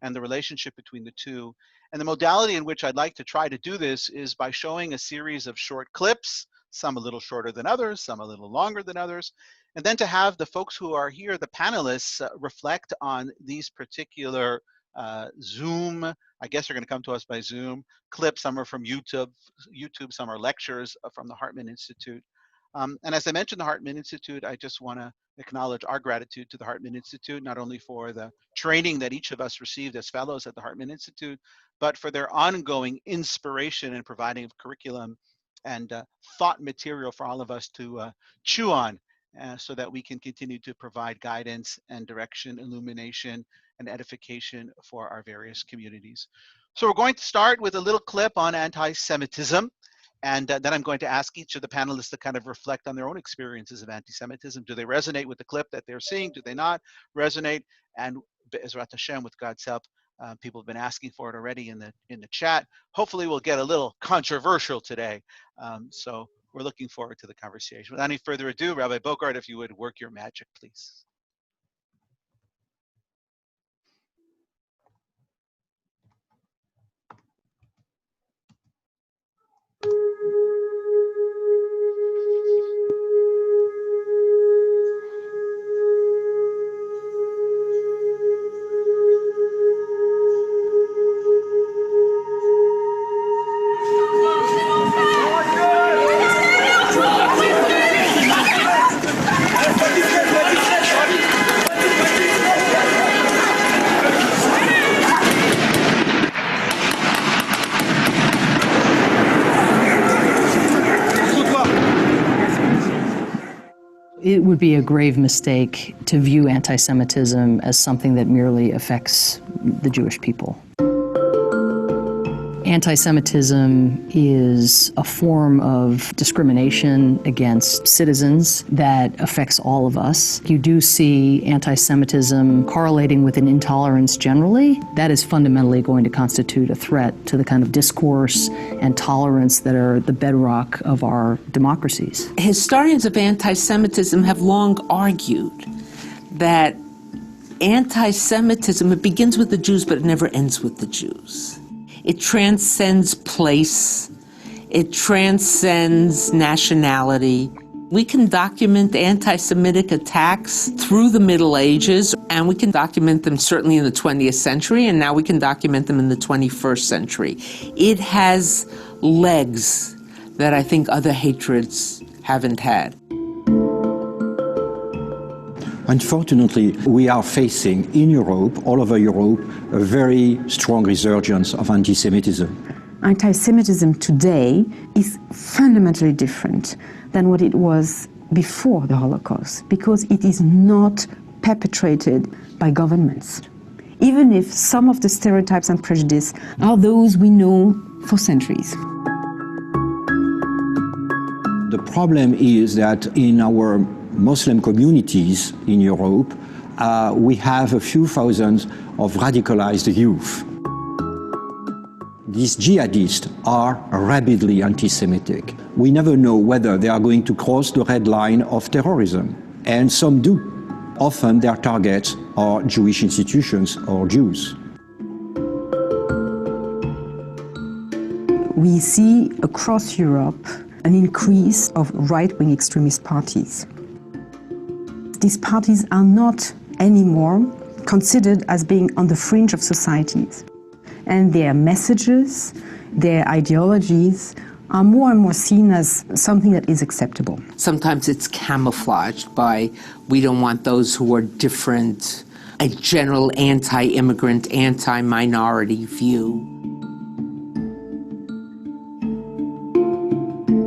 and the relationship between the two. And the modality in which I'd like to try to do this is by showing a series of short clips, some a little shorter than others, some a little longer than others, and then to have the folks who are here, the panelists, reflect on these particular Zoom, I guess they're going to come to us by Zoom, clips. Some are from YouTube, some are lectures from the Hartman Institute. And as I mentioned, the Hartman Institute, I just want to acknowledge our gratitude to the Hartman Institute, not only for the training that each of us received as fellows at the Hartman Institute, but for their ongoing inspiration in providing of curriculum and thought material for all of us to chew on, so that we can continue to provide guidance and direction, illumination, and edification for our various communities. So we're going to start with a little clip on anti-Semitism. And then I'm going to ask each of the panelists to kind of reflect on their own experiences of anti-Semitism. Do they resonate with the clip that they're seeing? Do they not resonate? And Be'ezrat Hashem, with God's help, people have been asking for it already in the chat. Hopefully we'll get a little controversial today. So we're looking forward to the conversation. Without any further ado, Rabbi Bogart, if you would work your magic, please. It would be a grave mistake to view anti-Semitism as something that merely affects the Jewish people. Anti-Semitism is a form of discrimination against citizens that affects all of us. You do see anti-Semitism correlating with an intolerance generally. That is fundamentally going to constitute a threat to the kind of discourse and tolerance that are the bedrock of our democracies. Historians of anti-Semitism have long argued that anti-Semitism, it begins with the Jews, but it never ends with the Jews. It transcends place, it transcends nationality. We can document anti-Semitic attacks through the Middle Ages, and we can document them certainly in the 20th century, and now we can document them in the 21st century. It has legs that I think other hatreds haven't had. Unfortunately, we are facing in Europe, all over Europe, a very strong resurgence of anti-Semitism. Anti-Semitism today is fundamentally different than what it was before the Holocaust, because it is not perpetrated by governments. Even if some of the stereotypes and prejudice are those we know for centuries. The problem is that in our Muslim communities in Europe, we have a few thousands of radicalized youth. These jihadists are rabidly anti-Semitic. We never know whether they are going to cross the red line of terrorism, and some do. Often their targets are Jewish institutions or Jews. We see across Europe an increase of right-wing extremist parties. These parties are not anymore considered as being on the fringe of societies. And their messages, their ideologies are more and more seen as something that is acceptable. Sometimes it's camouflaged by, we don't want those who are different, a general anti-immigrant, anti-minority view.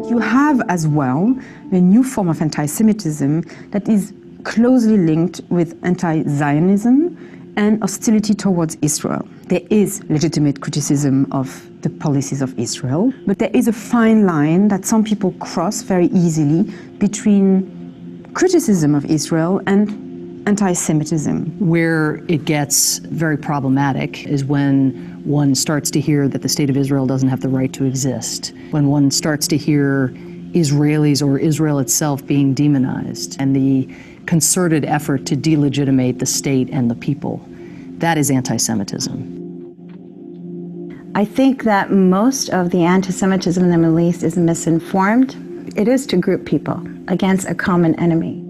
You have as well a new form of anti-Semitism that is closely linked with anti-Zionism and hostility towards Israel. There is legitimate criticism of the policies of Israel, but there is a fine line that some people cross very easily between criticism of Israel and anti-Semitism. Where it gets very problematic is when one starts to hear that the state of Israel doesn't have the right to exist, when one starts to hear Israelis or Israel itself being demonized, and the concerted effort to delegitimate the state and the people. That is anti-Semitism. I think that most of the anti-Semitism in the Middle East is misinformed. It is to group people against a common enemy.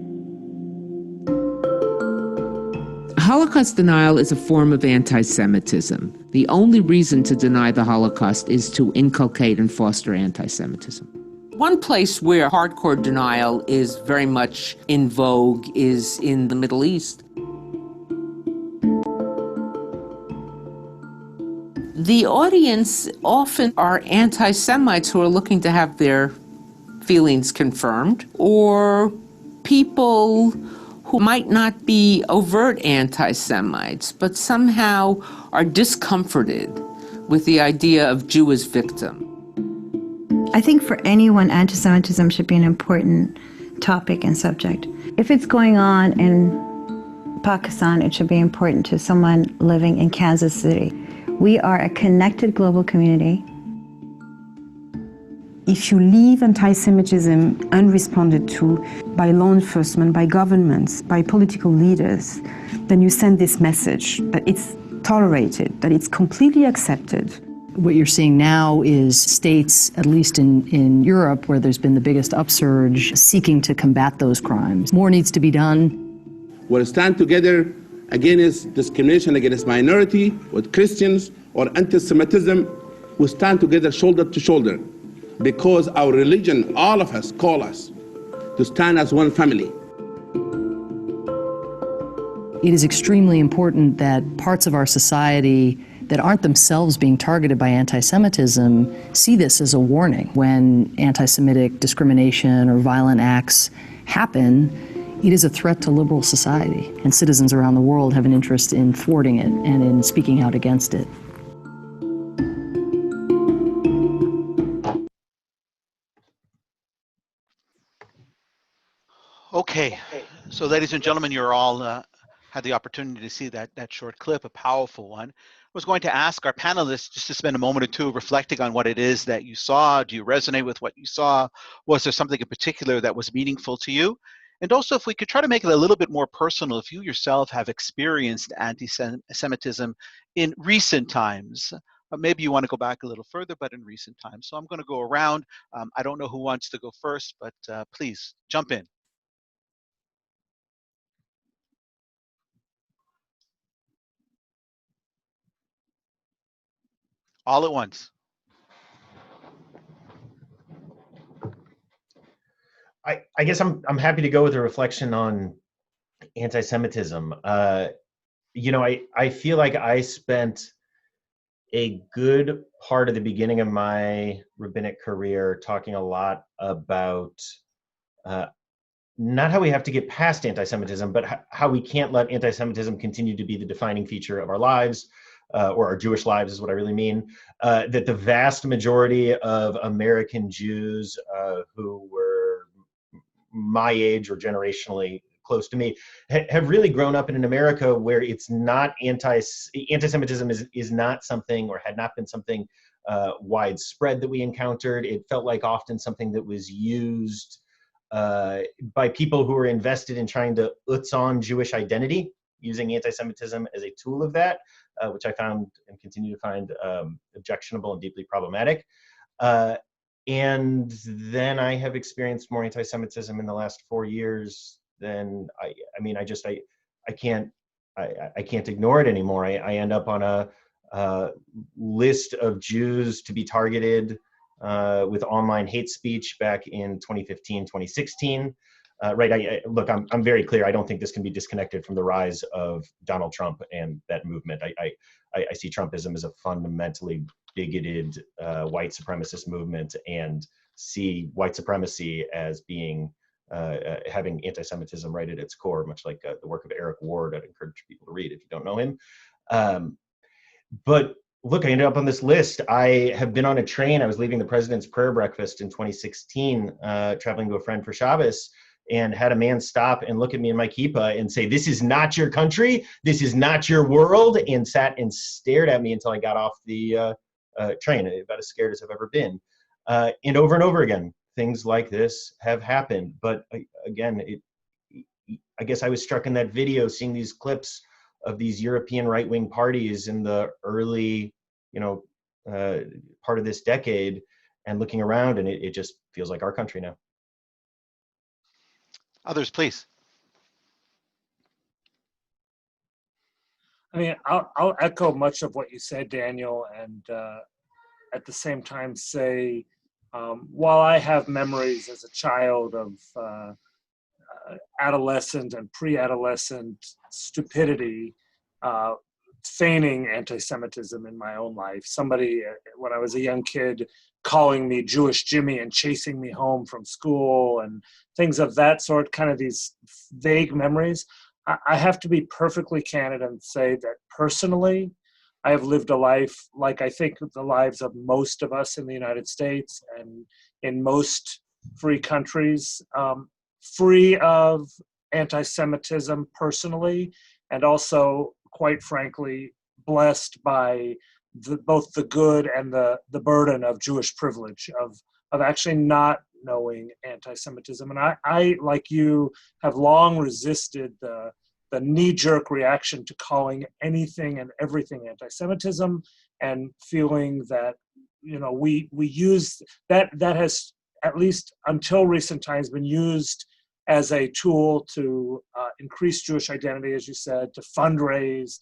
Holocaust denial is a form of anti-Semitism. The only reason to deny the Holocaust is to inculcate and foster anti-Semitism. One place where hardcore denial is very much in vogue is in the Middle East. The audience often are anti-Semites who are looking to have their feelings confirmed, or people who might not be overt anti-Semites, but somehow are discomforted with the idea of Jew as victim. I think for anyone, anti-Semitism should be an important topic and subject. If it's going on in Pakistan, it should be important to someone living in Kansas City. We are a connected global community. If you leave anti-Semitism unresponded to by law enforcement, by governments, by political leaders, then you send this message that it's tolerated, that it's completely accepted. What you're seeing now is states, at least in Europe, where there's been the biggest upsurge, seeking to combat those crimes. More needs to be done. We'll stand together against discrimination against minority, with Christians, or anti-Semitism. We stand together shoulder to shoulder because our religion, all of us, call us to stand as one family. It is extremely important that parts of our society that aren't themselves being targeted by anti-Semitism see this as a warning. When anti-Semitic discrimination or violent acts happen, it is a threat to liberal society, and citizens around the world have an interest in thwarting it and in speaking out against it. Okay, so ladies and gentlemen, you're all had the opportunity to see that short clip, a powerful one. I was going to ask our panelists just to spend a moment or two reflecting on what it is that you saw. Do you resonate with what you saw? Was there something in particular that was meaningful to you? And also, if we could try to make it a little bit more personal, if you yourself have experienced anti-Semitism in recent times, maybe you want to go back a little further, but in recent times. So I'm going to go around. I don't know who wants to go first, but please jump in. All at once. I guess I'm happy to go with a reflection on anti-Semitism. You know, I feel like I spent a good part of the beginning of my rabbinic career talking a lot about not how we have to get past anti-Semitism, but how we can't let anti-Semitism continue to be the defining feature of our lives, or our Jewish lives is what I really mean. That the vast majority of American Jews who were my age or generationally close to me have really grown up in an America where it's not anti-Semitism is not something, or had not been something widespread that we encountered. It felt like often something that was used by people who were invested in trying to utz on Jewish identity, using anti-Semitism as a tool of that, which I found and continue to find objectionable and deeply problematic. And then I have experienced more anti-Semitism in the last 4 years than I can't ignore it anymore. I end up on a list of Jews to be targeted with online hate speech back in 2015, 2016. Right, look, I'm very clear. I don't think this can be disconnected from the rise of Donald Trump and that movement. I see Trumpism as a fundamentally bigoted white supremacist movement, and see white supremacy as being having anti-Semitism right at its core, much like the work of Eric Ward. I'd encourage people to read if you don't know him. But look, I ended up on this list. I have been on a train. I was leaving the President's Prayer Breakfast in 2016, traveling to a friend for Shabbos, and had a man stop and look at me in my kippah and say, "This is not your country. This is not your world," and sat and stared at me until I got off the train, about as scared as I've ever been. And over again, things like this have happened. But again, I guess I was struck in that video, seeing these clips of these European right-wing parties in the early, part of this decade, and looking around, and it just feels like our country now. Others, please. I mean, I'll echo much of what you said, Daniel, and at the same time say, while I have memories as a child of adolescent and pre-adolescent stupidity, feigning anti-Semitism in my own life. Somebody, when I was a young kid, calling me Jewish Jimmy and chasing me home from school and things of that sort, kind of these vague memories. I have to be perfectly candid and say that personally, I have lived a life like I think the lives of most of us in the United States and in most free countries, free of anti-Semitism personally, and also, quite frankly, blessed by both the good and the burden of Jewish privilege, of actually not knowing anti-Semitism. And I, like you, have long resisted the knee-jerk reaction to calling anything and everything anti-Semitism, and feeling that, we use that has, at least until recent times, been used as a tool to increase Jewish identity, as you said, to fundraise,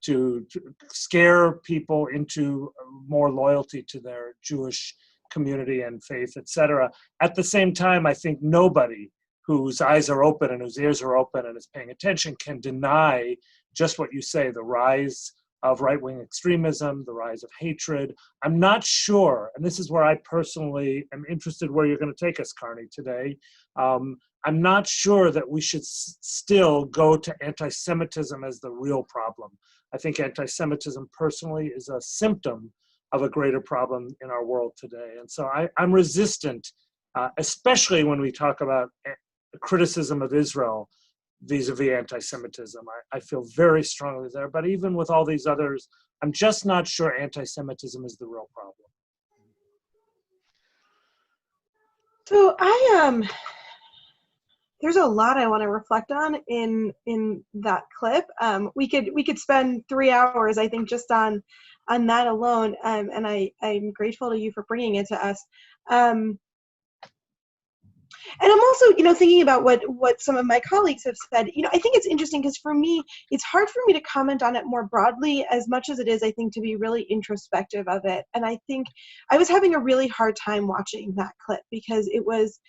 to scare people into more loyalty to their Jewish community and faith, etc. At the same time, I think nobody whose eyes are open and whose ears are open and is paying attention can deny just what you say, the rise of right-wing extremism, the rise of hatred. I'm not sure, and this is where I personally am interested where you're going to take us, Carney, today. I'm not sure that we should still go to anti-Semitism as the real problem. I think anti-Semitism personally is a symptom of a greater problem in our world today. And so I'm resistant, especially when we talk about criticism of Israel vis-a-vis anti-Semitism. I feel very strongly there, but even with all these others, I'm just not sure anti-Semitism is the real problem. So there's a lot I want to reflect on in that clip. We could spend 3 hours, I think, just on that alone. And I'm grateful to you for bringing it to us. And I'm also, thinking about what some of my colleagues have said. I think it's interesting because for me, it's hard for me to comment on it more broadly as much as it is, I think, to be really introspective of it. And I think I was having a really hard time watching that clip because it was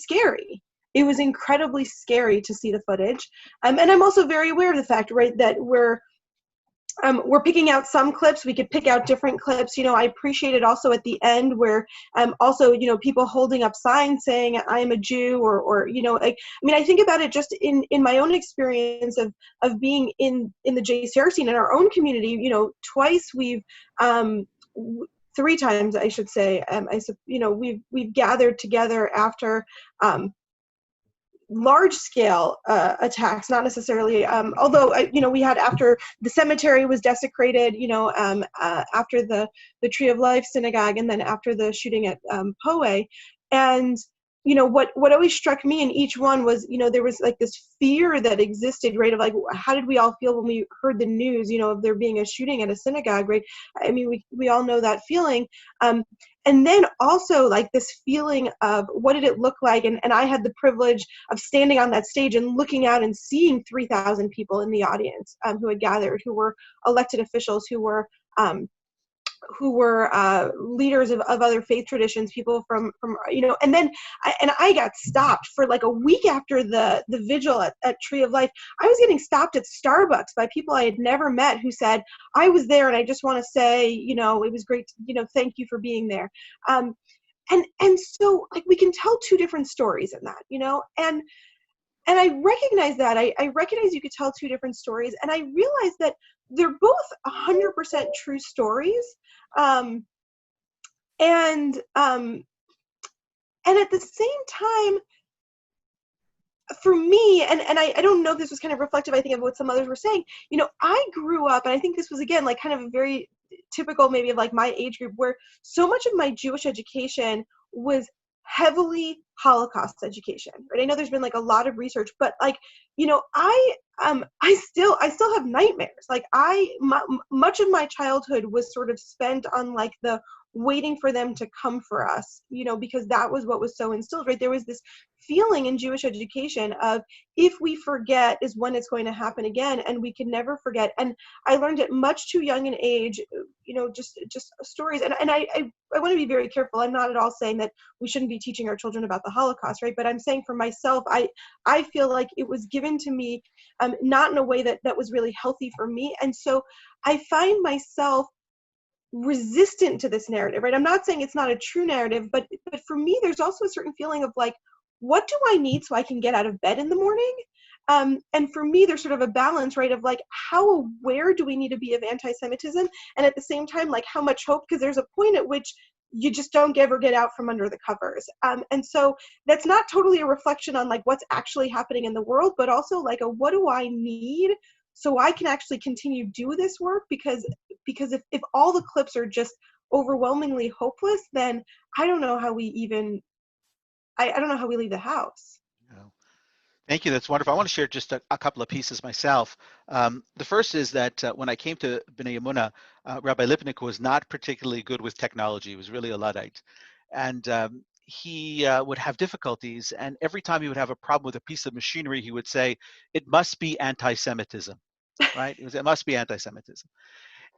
scary. It was incredibly scary to see the footage. And I'm also very aware of the fact, right, that we're picking out some clips. We could pick out different clips. I appreciate it also at the end where also, people holding up signs saying I'm a Jew or I think about it just in my own experience of being in the JCR scene in our own community. Twice we've 3 times, I should say, we've gathered together after large-scale attacks, not necessarily, although, we had after the cemetery was desecrated, after the Tree of Life synagogue, and then after the shooting at Poway. And, what always struck me in each one was, there was like this fear that existed, right, of like, how did we all feel when we heard the news, of there being a shooting at a synagogue, right? I mean, we all know that feeling. And then also like this feeling of what did it look like? And I had the privilege of standing on that stage and looking out and seeing 3,000 people in the audience who had gathered, who were elected officials, who were leaders of other faith traditions, people from and then I got stopped for like a week after the vigil at Tree of Life. I was getting stopped at Starbucks by people I had never met who said, I was there and I just want to say, it was great, thank you for being there. And so like we can tell 2 different stories in that, and I recognize that. I recognize you could tell 2 different stories, and I realize that they're both 100% true stories. And at the same time, for me, and I don't know if this was kind of reflective, I think, of what some others were saying, I grew up, and I think this was, again, like kind of a very typical maybe of like my age group, where so much of my Jewish education was heavily Holocaust education, right? I know there's been like a lot of research, but like, I I still have nightmares. Like much of my childhood was sort of spent on like the waiting for them to come for us, you know, because that was what was so instilled, right? There was this feeling in Jewish education of if we forget is when it's going to happen again, and we can never forget. And I learned at much too young an age, you know, just stories. And I want to be very careful. I'm not at all saying that we shouldn't be teaching our children about the Holocaust, right? But I'm saying for myself, I feel like it was given to me not in a way that was really healthy for me. And so I find myself resistant to this narrative, right? I'm not saying it's not a true narrative, but for me, there's also a certain feeling of like, what do I need so I can get out of bed in the morning? And for me, there's sort of a balance, right, of like, how aware do we need to be of anti-Semitism? And at the same time, like, how much hope? Because there's a point at which you just don't ever get out from under the covers. And so that's not totally a reflection on like what's actually happening in the world, but also like what do I need so I can actually continue do this work? Because if all the clips are just overwhelmingly hopeless, then I don't know how we even, I don't know how we leave the house. Thank you. That's wonderful. I want to share just a couple of pieces myself. The first is that when I came to Bnei Yemuna, Rabbi Lipnick was not particularly good with technology. He was really a Luddite. And he would have difficulties. And every time he would have a problem with a piece of machinery, he would say, it must be anti-Semitism, right? It must be anti-Semitism.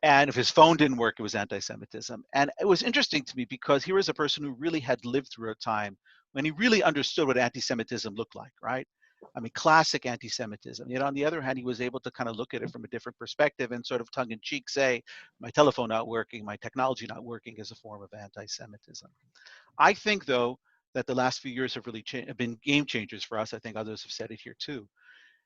And if his phone didn't work, it was anti-Semitism. And it was interesting to me because here was a person who really had lived through a time when he really understood what anti-Semitism looked like, right? I mean, classic anti-Semitism. Yet on the other hand, he was able to kind of look at it from a different perspective and sort of tongue-in-cheek say, my telephone not working, my technology not working is a form of anti-Semitism. I think, though, that the last few years have really been game changers for us. I think others have said it here too.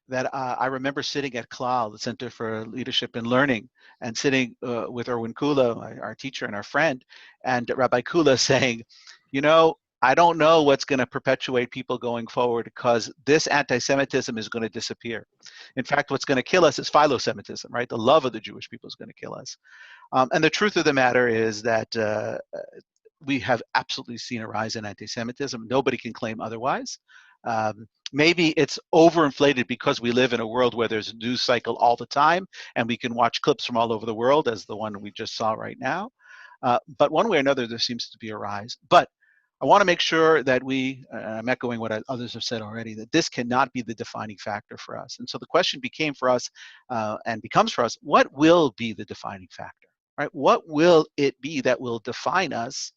That I remember sitting at Klal, the Center for Leadership and Learning, and sitting with Erwin Kula, our teacher and our friend, and Rabbi Kula saying, you know, I don't know what's going to perpetuate people going forward because this anti-Semitism is going to disappear. In fact, what's going to kill us is philo-Semitism, right? The love of the Jewish people is going to kill us. And the truth of the matter is that we have absolutely seen a rise in anti-Semitism. Nobody can claim otherwise. Maybe it's overinflated because we live in a world where there's a news cycle all the time and we can watch clips from all over the world as the one we just saw right now. But one way or another, there seems to be a rise. But I want to make sure that I'm echoing what others have said already, that this cannot be the defining factor for us. And so the question became for us and becomes for us, what will be the defining factor, right? What will it be that will define us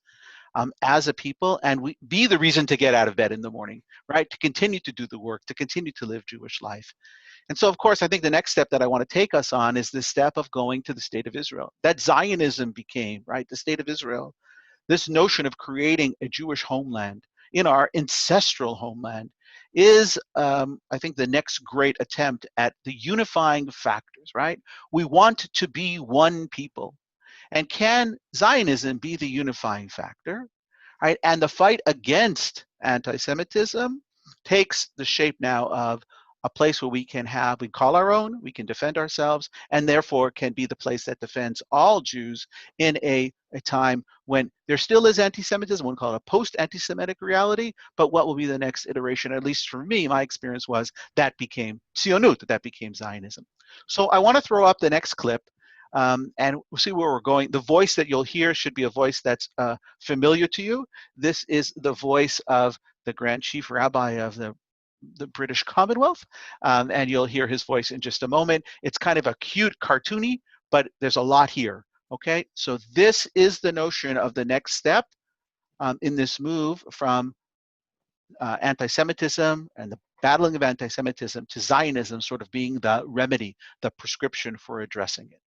as a people and be the reason to get out of bed in the morning, right? To continue to do the work, to continue to live Jewish life. And so, of course, I think the next step that I want to take us on is the step of going to the State of Israel. That Zionism became, right, the State of Israel. This notion of creating a Jewish homeland in our ancestral homeland is, I think, the next great attempt at the unifying factors, right? We want to be one people. And can Zionism be the unifying factor, right? And the fight against anti-Semitism takes the shape now of a place where we call our own, we can defend ourselves, and therefore can be the place that defends all Jews in a time when there still is anti-Semitism. One call it a post-anti-Semitic reality, but what will be the next iteration? At least for me, my experience was that became Zionut, that became Zionism. So I want to throw up the next clip, and we'll see where we're going. The voice that you'll hear should be a voice that's familiar to you. This is the voice of the Grand Chief Rabbi of the British Commonwealth, and you'll hear his voice in just a moment. It's kind of a cute, cartoony, but there's a lot here, okay? So this is the notion of the next step in this move from anti-Semitism and the battling of anti-Semitism to Zionism sort of being the remedy, the prescription for addressing it.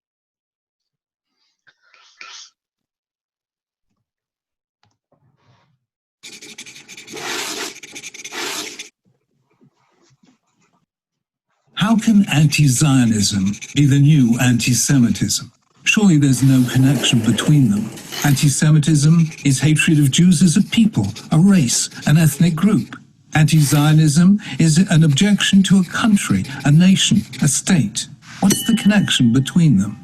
How can anti-Zionism be the new anti-Semitism? Surely there's no connection between them. Anti-Semitism is hatred of Jews as a people, a race, an ethnic group. Anti-Zionism is an objection to a country, a nation, a state. What's the connection between them?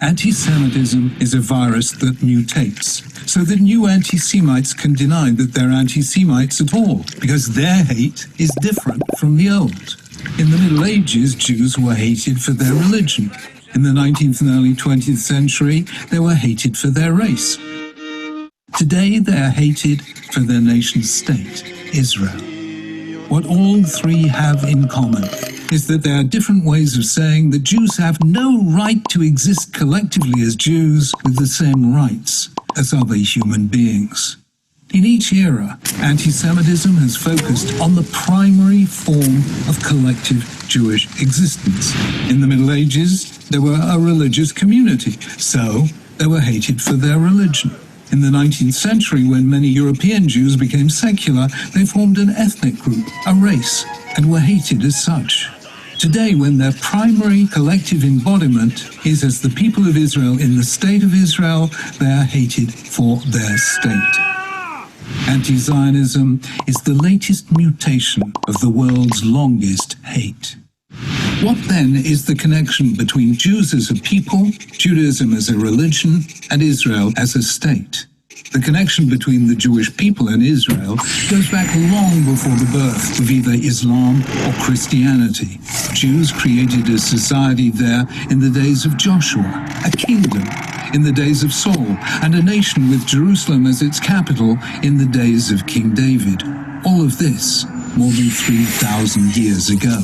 Anti-Semitism is a virus that mutates, so that new anti-Semites can deny that they're anti-Semites at all, because their hate is different from the old. In the Middle Ages, Jews were hated for their religion. In the 19th and early 20th century, they were hated for their race. Today, they are hated for their nation-state, Israel. What all three have in common is that there are different ways of saying that Jews have no right to exist collectively as Jews with the same rights as other human beings. In each era, anti-Semitism has focused on the primary form of collective Jewish existence. In the Middle Ages, they were a religious community, so they were hated for their religion. In the 19th century, when many European Jews became secular, they formed an ethnic group, a race, and were hated as such. Today, when their primary collective embodiment is as the people of Israel in the State of Israel, they are hated for their state. Anti-Zionism is the latest mutation of the world's longest hate. What then is the connection between Jews as a people, Judaism as a religion, and Israel as a state? The connection between the Jewish people and Israel goes back long before the birth of either Islam or Christianity. Jews created a society there in the days of Joshua, a kingdom in the days of Saul, and a nation with Jerusalem as its capital in the days of King David. All of this more than 3,000 years ago.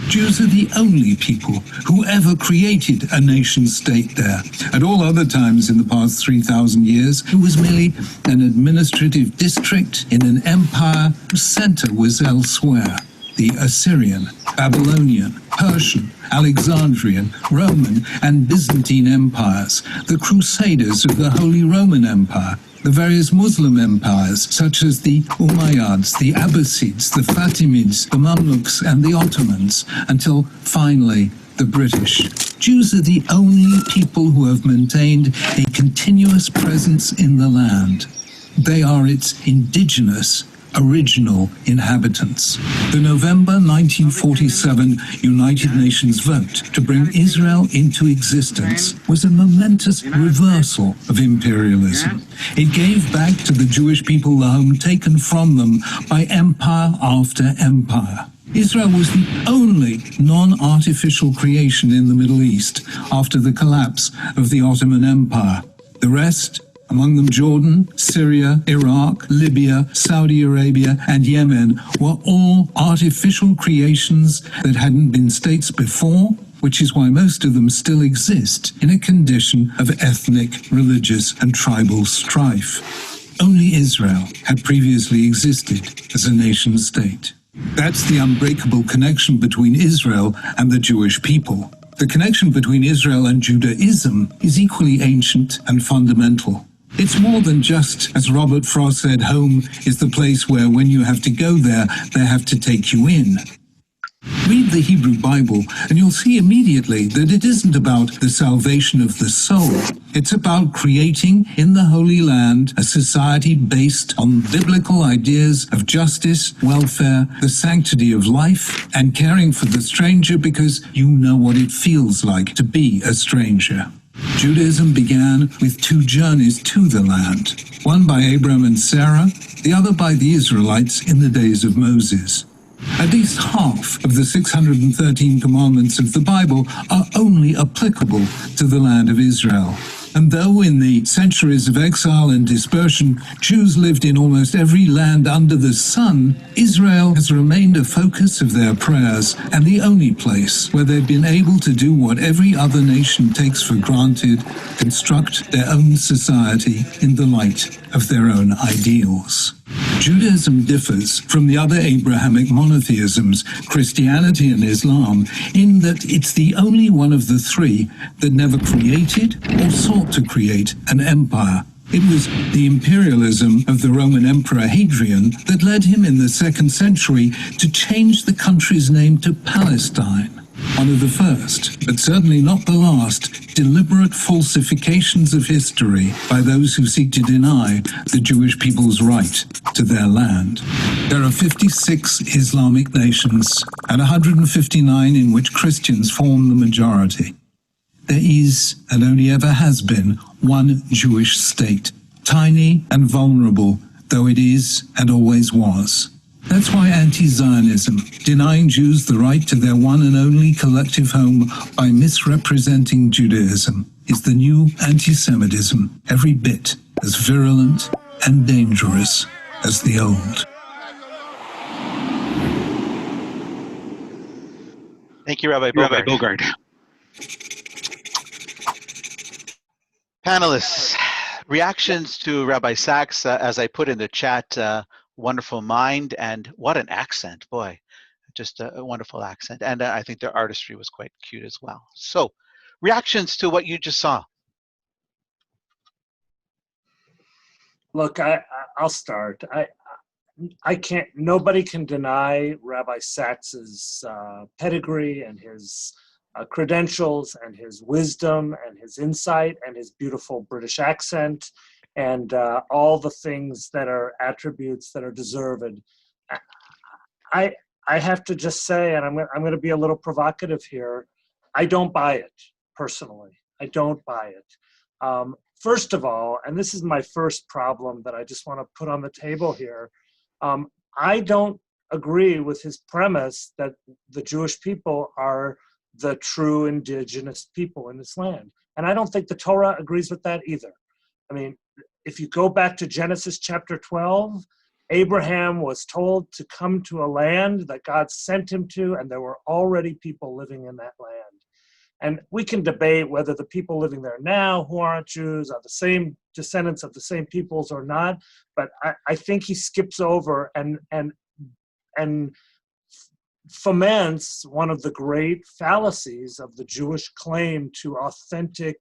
Jews are the only people who ever created a nation-state there. At all other times in the past 3,000 years, it was merely an administrative district in an empire whose center was elsewhere. The Assyrian, Babylonian, Persian, Alexandrian, Roman, and Byzantine empires, the Crusaders of the Holy Roman Empire, the various Muslim empires, such as the Umayyads, the Abbasids, the Fatimids, the Mamluks, and the Ottomans, until finally the British. Jews are the only people who have maintained a continuous presence in the land. They are its indigenous, original inhabitants. The November 1947 United Nations vote to bring Israel into existence was a momentous reversal of imperialism. It gave back to the Jewish people the home taken from them by empire after empire. Israel was the only non-artificial creation in the Middle East after the collapse of the Ottoman Empire. The rest, among them Jordan, Syria, Iraq, Libya, Saudi Arabia, and Yemen, were all artificial creations that hadn't been states before, which is why most of them still exist in a condition of ethnic, religious, and tribal strife. Only Israel had previously existed as a nation-state. That's the unbreakable connection between Israel and the Jewish people. The connection between Israel and Judaism is equally ancient and fundamental. It's more than just, as Robert Frost said, home is the place where when you have to go there, they have to take you in. Read the Hebrew Bible and you'll see immediately that it isn't about the salvation of the soul. It's about creating in the Holy Land a society based on biblical ideas of justice, welfare, the sanctity of life, and caring for the stranger because you know what it feels like to be a stranger. Judaism began with two journeys to the land, one by Abraham and Sarah, the other by the Israelites in the days of Moses. At least half of the 613 commandments of the Bible are only applicable to the land of Israel. And though in the centuries of exile and dispersion, Jews lived in almost every land under the sun, Israel has remained a focus of their prayers and the only place where they've been able to do what every other nation takes for granted, construct their own society in the light of their own ideals. Judaism differs from the other Abrahamic monotheisms, Christianity and Islam, in that it's the only one of the three that never created or sought to create an empire. It was the imperialism of the Roman Emperor Hadrian that led him in the 2nd century to change the country's name to Palestine. One of the first, but certainly not the last, deliberate falsifications of history by those who seek to deny the Jewish people's right to their land. There are 56 Islamic nations and 159 in which Christians form the majority. There is, and only ever has been, one Jewish state, tiny and vulnerable though it is and always was. That's why anti-Zionism, denying Jews the right to their one and only collective home by misrepresenting Judaism, is the new anti-Semitism, every bit as virulent and dangerous as the old. Thank you, Rabbi Bogart. Panelists, reactions to Rabbi Sachs, as I put in the chat, wonderful mind, and what an accent, boy, just a wonderful accent. And I think their artistry was quite cute as well. So, reactions to what you just saw. Look, I'll start. I can't. Nobody can deny Rabbi Sachs's pedigree and his credentials and his wisdom and his insight and his beautiful British accent and all the things that are attributes that are deserved. I have to just say, and I'm going to be a little provocative here, I don't buy it personally. I don't buy it. First of all, and this is my first problem that I just want to put on the table here, I don't agree with his premise that the Jewish people are the true indigenous people in this land. And I don't think the Torah agrees with that either. I mean, if you go back to Genesis chapter 12, Abraham was told to come to a land that God sent him to, and there were already people living in that land. And we can debate whether the people living there now who aren't Jews are the same descendants of the same peoples or not, but I think he skips over and foments one of the great fallacies of the Jewish claim to authentic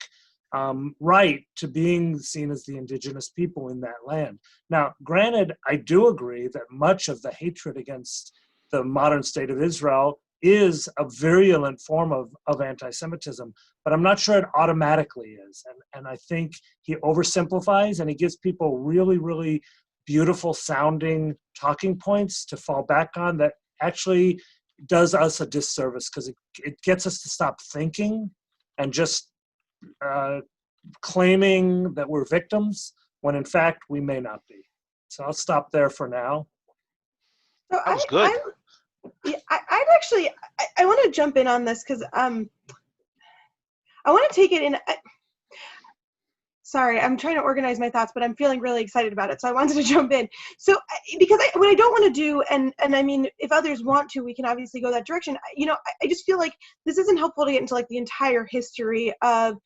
right to being seen as the indigenous people in that land. Now, granted, I do agree that much of the hatred against the modern state of Israel is a virulent form of anti-Semitism, but I'm not sure it automatically is. And I think he oversimplifies and he gives people really, really beautiful sounding talking points to fall back on that actually does us a disservice because it gets us to stop thinking and just claiming that we're victims when in fact we may not be. So I'll stop there for now. So That was good. I'd actually, I want to jump in on this because I want to take it in. Sorry, I'm trying to organize my thoughts, but I'm feeling really excited about it, so I wanted to jump in. So, because what I don't want to do, and I mean, if others want to, we can obviously go that direction. You know, I just feel like this isn't helpful to get into like the entire history of,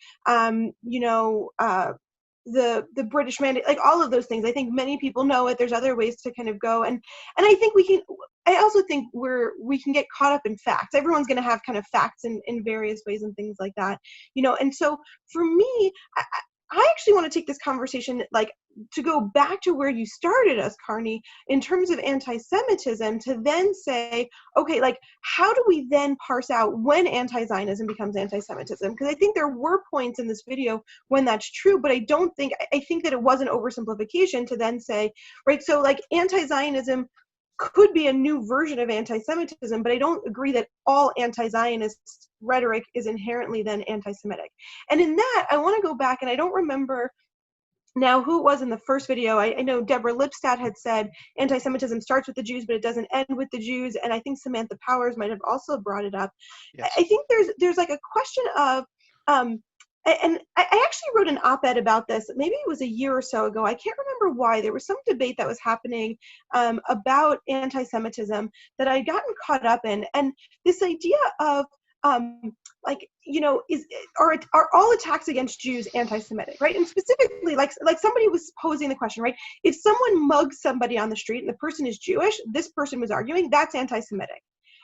the British mandate, like all of those things. I think many people know it. There's other ways to kind of go, and I think we can. I also think we can get caught up in facts. Everyone's going to have kind of facts in various ways and things like that, you know. And so for me, I actually want to take this conversation, like, to go back to where you started us, Carney, in terms of anti-Semitism, to then say, okay, like, how do we then parse out when anti-Zionism becomes anti-Semitism? Because I think there were points in this video when that's true, but I think that it was an oversimplification to then say, right, so like anti-Zionism could be a new version of anti-Semitism, but I don't agree that all anti-Zionist rhetoric is inherently then anti-Semitic. And in that, I want to go back, and I don't remember now who it was in the first video. I know Deborah Lipstadt had said anti-Semitism starts with the Jews, but it doesn't end with the Jews, and I think Samantha Powers might have also brought it up. Yes. I think there's like a question of, and I actually wrote an op-ed about this, maybe it was a year or so ago. I can't remember why. There was some debate that was happening about anti-Semitism that I'd gotten caught up in. And this idea of, like, you know, are all attacks against Jews anti-Semitic, right? And specifically, like somebody was posing the question, right? If someone mugs somebody on the street and the person is Jewish, this person was arguing that's anti-Semitic.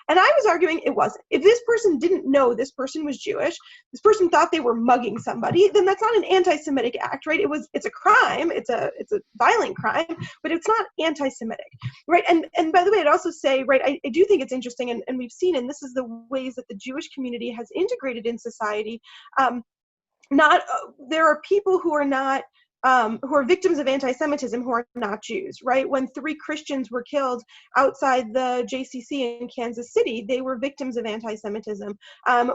And I was arguing it wasn't. If this person didn't know this person was Jewish, this person thought they were mugging somebody, then that's not an anti-Semitic act, right? It's a crime, it's a violent crime, but it's not anti-Semitic, right? And by the way, I'd also say, right, I do think it's interesting, and we've seen, and this is the ways that the Jewish community has integrated in society. There are people who are not who are victims of anti-Semitism who are not Jews, right? When 3 Christians were killed outside the JCC in Kansas City, they were victims of anti-Semitism.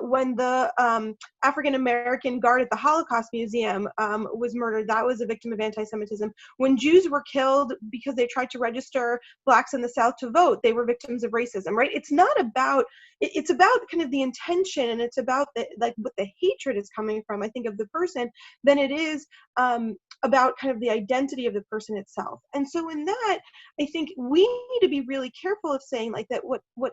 When the African-American guard at the Holocaust Museum was murdered, that was a victim of anti-Semitism. When Jews were killed because they tried to register blacks in the South to vote, they were victims of racism, right? It's not about, it's about kind of the intention, and it's about like what the hatred is coming from, I think, of the person, than it is about kind of the identity of the person itself. And so in that, I think we need to be really careful of saying like that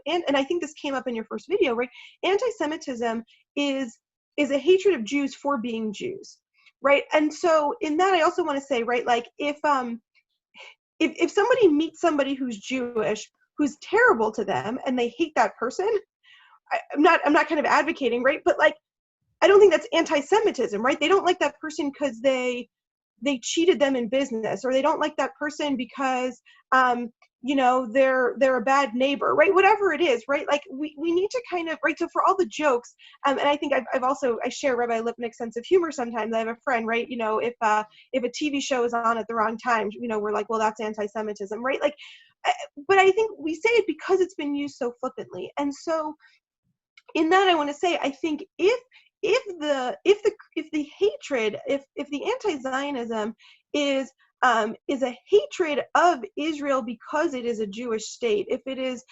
and I think this came up in your first video, right? Anti-Semitism is a hatred of Jews for being Jews, right? And so in that, I also want to say, right, like if somebody meets somebody who's Jewish, who's terrible to them, and they hate that person, I'm not kind of advocating, right? But like, I don't think that's anti-Semitism, right? They don't like that person because they cheated them in business, or they don't like that person because you know, they're a bad neighbor, right? Whatever it is, right? Like we need to kind of, right? So for all the jokes, and I think I share Rabbi Lipnick's sense of humor sometimes. I have a friend, right? You know, if a TV show is on at the wrong time, you know, we're like, well, that's anti-Semitism, right? Like, but I think we say it because it's been used so flippantly. And so in that, I want to say, I think if the hatred, if the anti-Zionism is a hatred of Israel because it is a Jewish state, if it is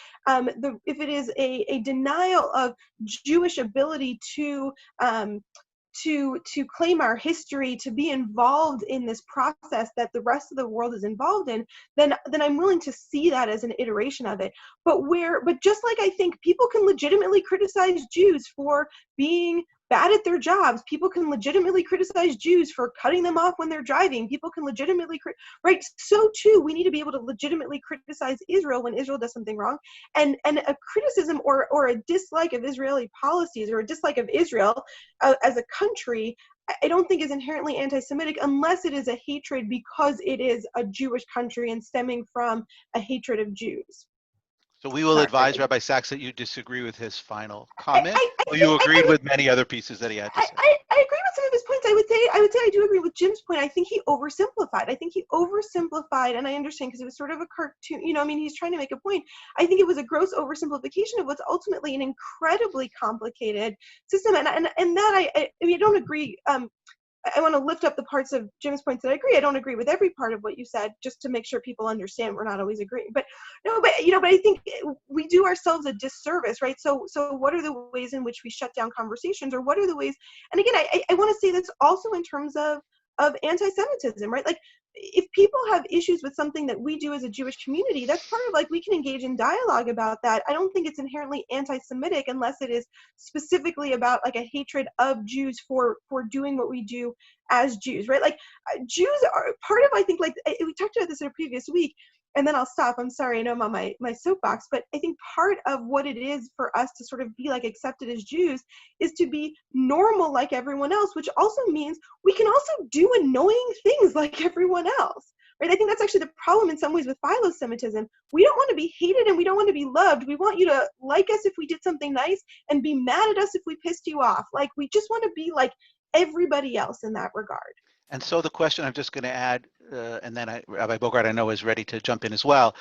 a denial of Jewish ability to claim our history, to be involved in this process that the rest of the world is involved in, then I'm willing to see that as an iteration of it. But just like I think people can legitimately criticize Jews for being bad at their jobs, people can legitimately criticize Jews for cutting them off when they're driving, people can legitimately, right? So too, we need to be able to legitimately criticize Israel when Israel does something wrong. And a criticism or a dislike of Israeli policies, or a dislike of Israel as a country, I don't think is inherently anti-Semitic, unless it is a hatred because it is a Jewish country and stemming from a hatred of Jews. So we will advise Rabbi Sacks that you disagree with his final comment. You agreed with many other pieces that he had to say. I agree with some of his points. I would say I do agree with Jim's point. I think he oversimplified. And I understand because it was sort of a cartoon. You know, I mean, he's trying to make a point. I think it was a gross oversimplification of what's ultimately an incredibly complicated system. And that I mean, I don't agree. I want to lift up the parts of Jim's points that I agree. I don't agree with every part of what you said, just to make sure people understand we're not always agreeing. But I think we do ourselves a disservice, right? So what are the ways in which we shut down conversations, or what are the ways? And again, I want to say this also in terms of anti-Semitism, right? Like, if people have issues with something that we do as a Jewish community, that's part of, like, we can engage in dialogue about that. I don't think it's inherently anti-Semitic unless it is specifically about like a hatred of Jews for doing what we do as Jews, right? Like, Jews are part of, I think, like, we talked about this in a previous week, and then I'll stop. I'm sorry, I know I'm on my soapbox, but I think part of what it is for us to sort of be like accepted as Jews is to be normal like everyone else, which also means we can also do annoying things like everyone else, right? I think that's actually the problem in some ways with philo-Semitism. We don't want to be hated and we don't want to be loved. We want you to like us if we did something nice and be mad at us if we pissed you off. Like, we just want to be like everybody else in that regard. And so the question I'm just going to add, and then Rabbi Bogart, I know, is ready to jump in as well,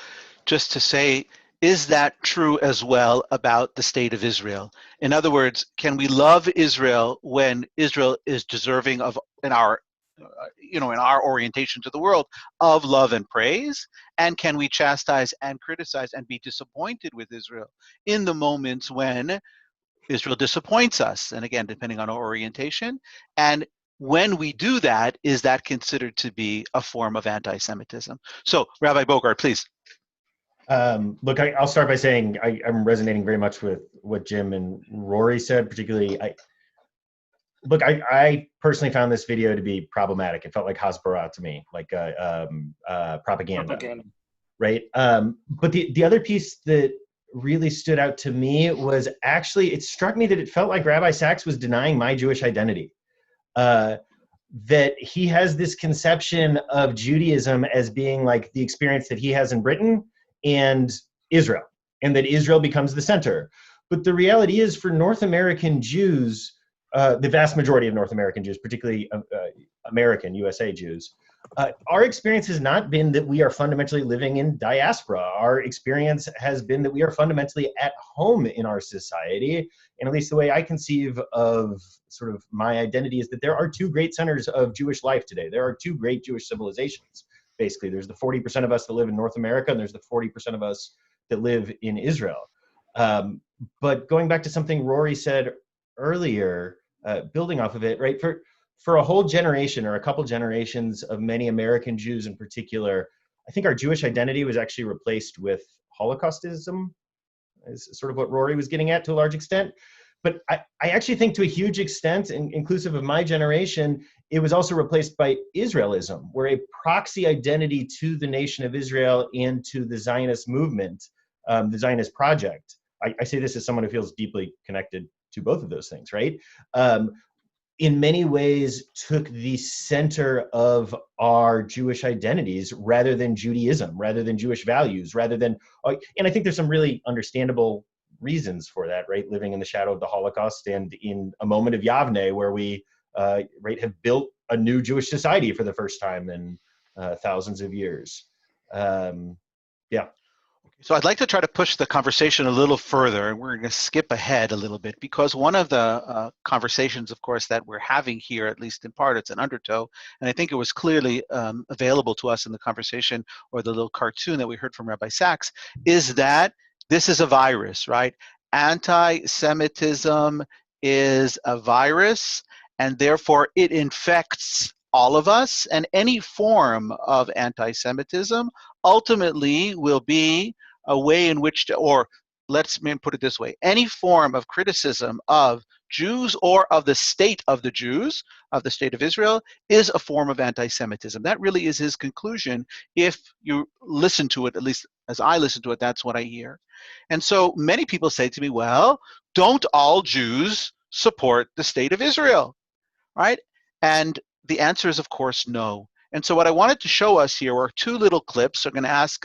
just to say, is that true as well about the state of Israel? In other words, can we love Israel when Israel is deserving of, in our orientation to the world, of love and praise? And can we chastise and criticize and be disappointed with Israel in the moments when Israel disappoints us? And again, depending on our orientation. And when we do that, is that considered to be a form of anti-Semitism? So, Rabbi Bogart, please. Look, I'll start by saying I'm resonating very much with what Jim and Rory said, particularly. I personally found this video to be problematic. It felt like Hasbara to me, like propaganda. Right? But the other piece that really stood out to me was actually, it struck me that it felt like Rabbi Sacks was denying my Jewish identity. That he has this conception of Judaism as being like the experience that he has in Britain and Israel, and that Israel becomes the center. But the reality is, for North American Jews, the vast majority of North American Jews, particularly American USA Jews, Our experience has not been that we are fundamentally living in diaspora. Our experience has been that we are fundamentally at home in our society. And at least the way I conceive of sort of my identity is that there are two great centers of Jewish life today. There are two great Jewish civilizations. Basically, there's the 40% of us that live in North America, and there's the 40% of us that live in Israel. But going back to something Rory said earlier, building off of it, right? For a whole generation or a couple generations of many American Jews in particular, I think our Jewish identity was actually replaced with Holocaustism, is sort of what Rory was getting at to a large extent. But I actually think to a huge extent, inclusive of my generation, it was also replaced by Israelism, where a proxy identity to the nation of Israel and to the Zionist movement, the Zionist project. I say this as someone who feels deeply connected to both of those things, right? In many ways took the center of our Jewish identities rather than Judaism, rather than Jewish values, rather than, and I think there's some really understandable reasons for that, right? Living in the shadow of the Holocaust and in a moment of Yavne where we have built a new Jewish society for the first time in thousands of years. Yeah. So I'd like to try to push the conversation a little further, and we're going to skip ahead a little bit, because one of the conversations, of course, that we're having here, at least in part, it's an undertow, and I think it was clearly available to us in the conversation or the little cartoon that we heard from Rabbi Sachs, is that this is a virus, right? Anti-Semitism is a virus, and therefore it infects all of us, and any form of anti-Semitism ultimately will be a way in which to, or let's put it this way, any form of criticism of Jews or of the state of the Jews, of the state of Israel, is a form of anti-Semitism. That really is his conclusion. If you listen to it, at least as I listen to it, that's what I hear. And so many people say to me, well, don't all Jews support the state of Israel, right? And the answer is, of course, no. And so what I wanted to show us here are two little clips. I'm going to ask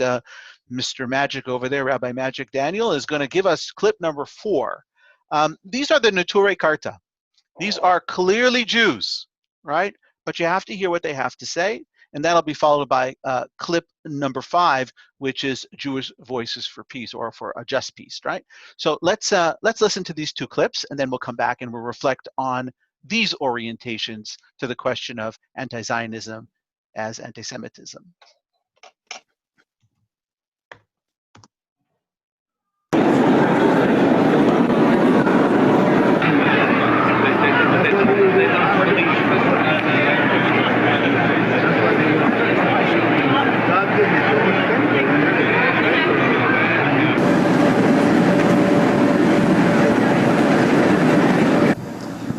Mr. Magic over there, Rabbi Magic Daniel, is going to give us clip number 4. These are the Neturei Karta. These are clearly Jews, right? But you have to hear what they have to say, and that'll be followed by clip number 5, which is Jewish Voices for Peace, or for a just peace, right? So let's listen to these two clips, and then we'll come back and we'll reflect on these orientations to the question of anti-Zionism as anti-Semitism.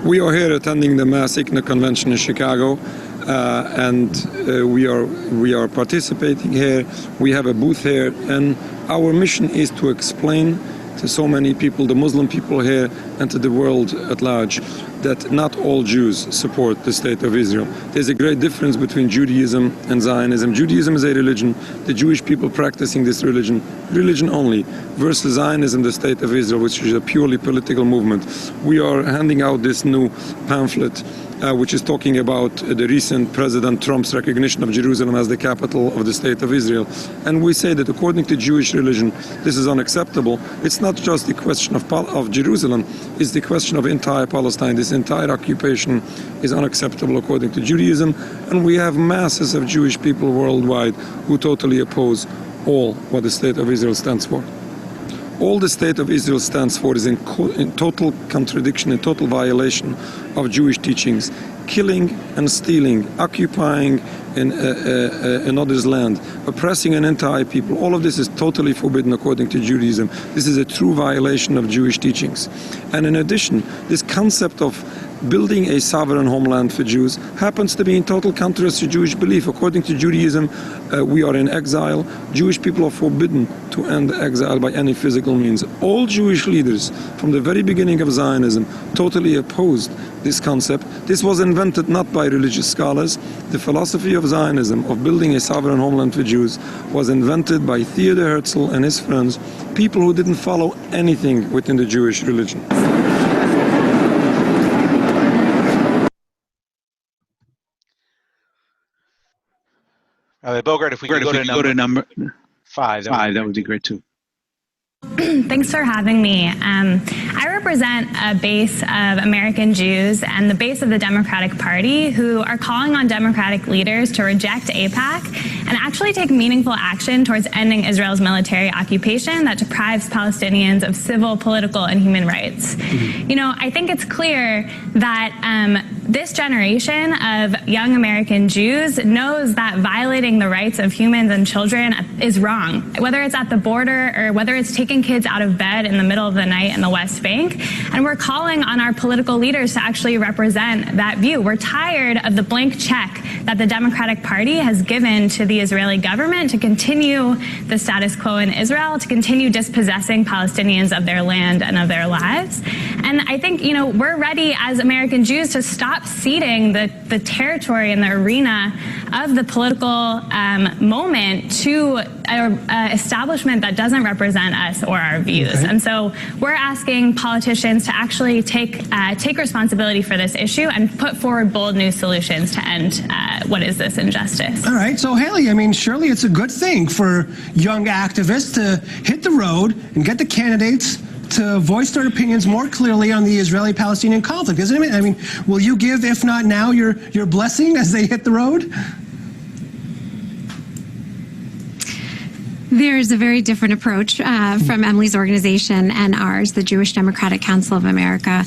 We are here attending the Mass ICNA convention in Chicago, and we are participating here. We have a booth here, and our mission is to explain to so many people, the Muslim people here, and to the world at large, that not all Jews support the state of Israel. There's a great difference between Judaism and Zionism. Judaism is a religion, the Jewish people practicing this religion only, versus Zionism, the state of Israel, which is a purely political movement. We are handing out this new pamphlet, which is talking about the recent President Trump's recognition of Jerusalem as the capital of the state of Israel. And we say that according to Jewish religion, this is unacceptable. It's not just the question of Jerusalem, it's the question of entire Palestine. This entire occupation is unacceptable according to Judaism, and we have masses of Jewish people worldwide who totally oppose all what the state of Israel stands for. All the state of Israel stands for is in total contradiction, in total violation of Jewish teachings. Killing and stealing, occupying another's land, oppressing an entire people, all of this is totally forbidden according to Judaism. This is a true violation of Jewish teachings. And in addition, this concept of building a sovereign homeland for Jews happens to be in total contrast to Jewish belief. According to Judaism, we are in exile. Jewish people are forbidden to end exile by any physical means. All Jewish leaders from the very beginning of Zionism totally opposed this concept. This was invented not by religious scholars. The philosophy of Zionism, of building a sovereign homeland for Jews, was invented by Theodor Herzl and his friends, people who didn't follow anything within the Jewish religion. Bogart, if we could go to number 5, that would be great too. Thanks for having me. I represent a base of American Jews and the base of the Democratic Party who are calling on Democratic leaders to reject AIPAC and actually take meaningful action towards ending Israel's military occupation that deprives Palestinians of civil, political, and human rights. You know, I think it's clear that this generation of young American Jews knows that violating the rights of humans and children is wrong, whether it's at the border or whether it's taking kids out of bed in the middle of the night in the West Bank. And we're calling on our political leaders to actually represent that view. We're tired of the blank check that the Democratic Party has given to the Israeli government to continue the status quo in Israel, to continue dispossessing Palestinians of their land and of their lives. And I think, you know, we're ready as American Jews to stop ceding the territory and the arena of the political moment to an establishment that doesn't represent us or our views. Okay. And so we're asking politicians to actually take responsibility for this issue and put forward bold new solutions to end what is this injustice. All right, so Haley, I mean, surely it's a good thing for young activists to hit the road and get the candidates to voice their opinions more clearly on the Israeli-Palestinian conflict, isn't it? I mean, will you give, if not now, your blessing as they hit the road? There's a very different approach from Emily's organization and ours, the Jewish Democratic Council of America.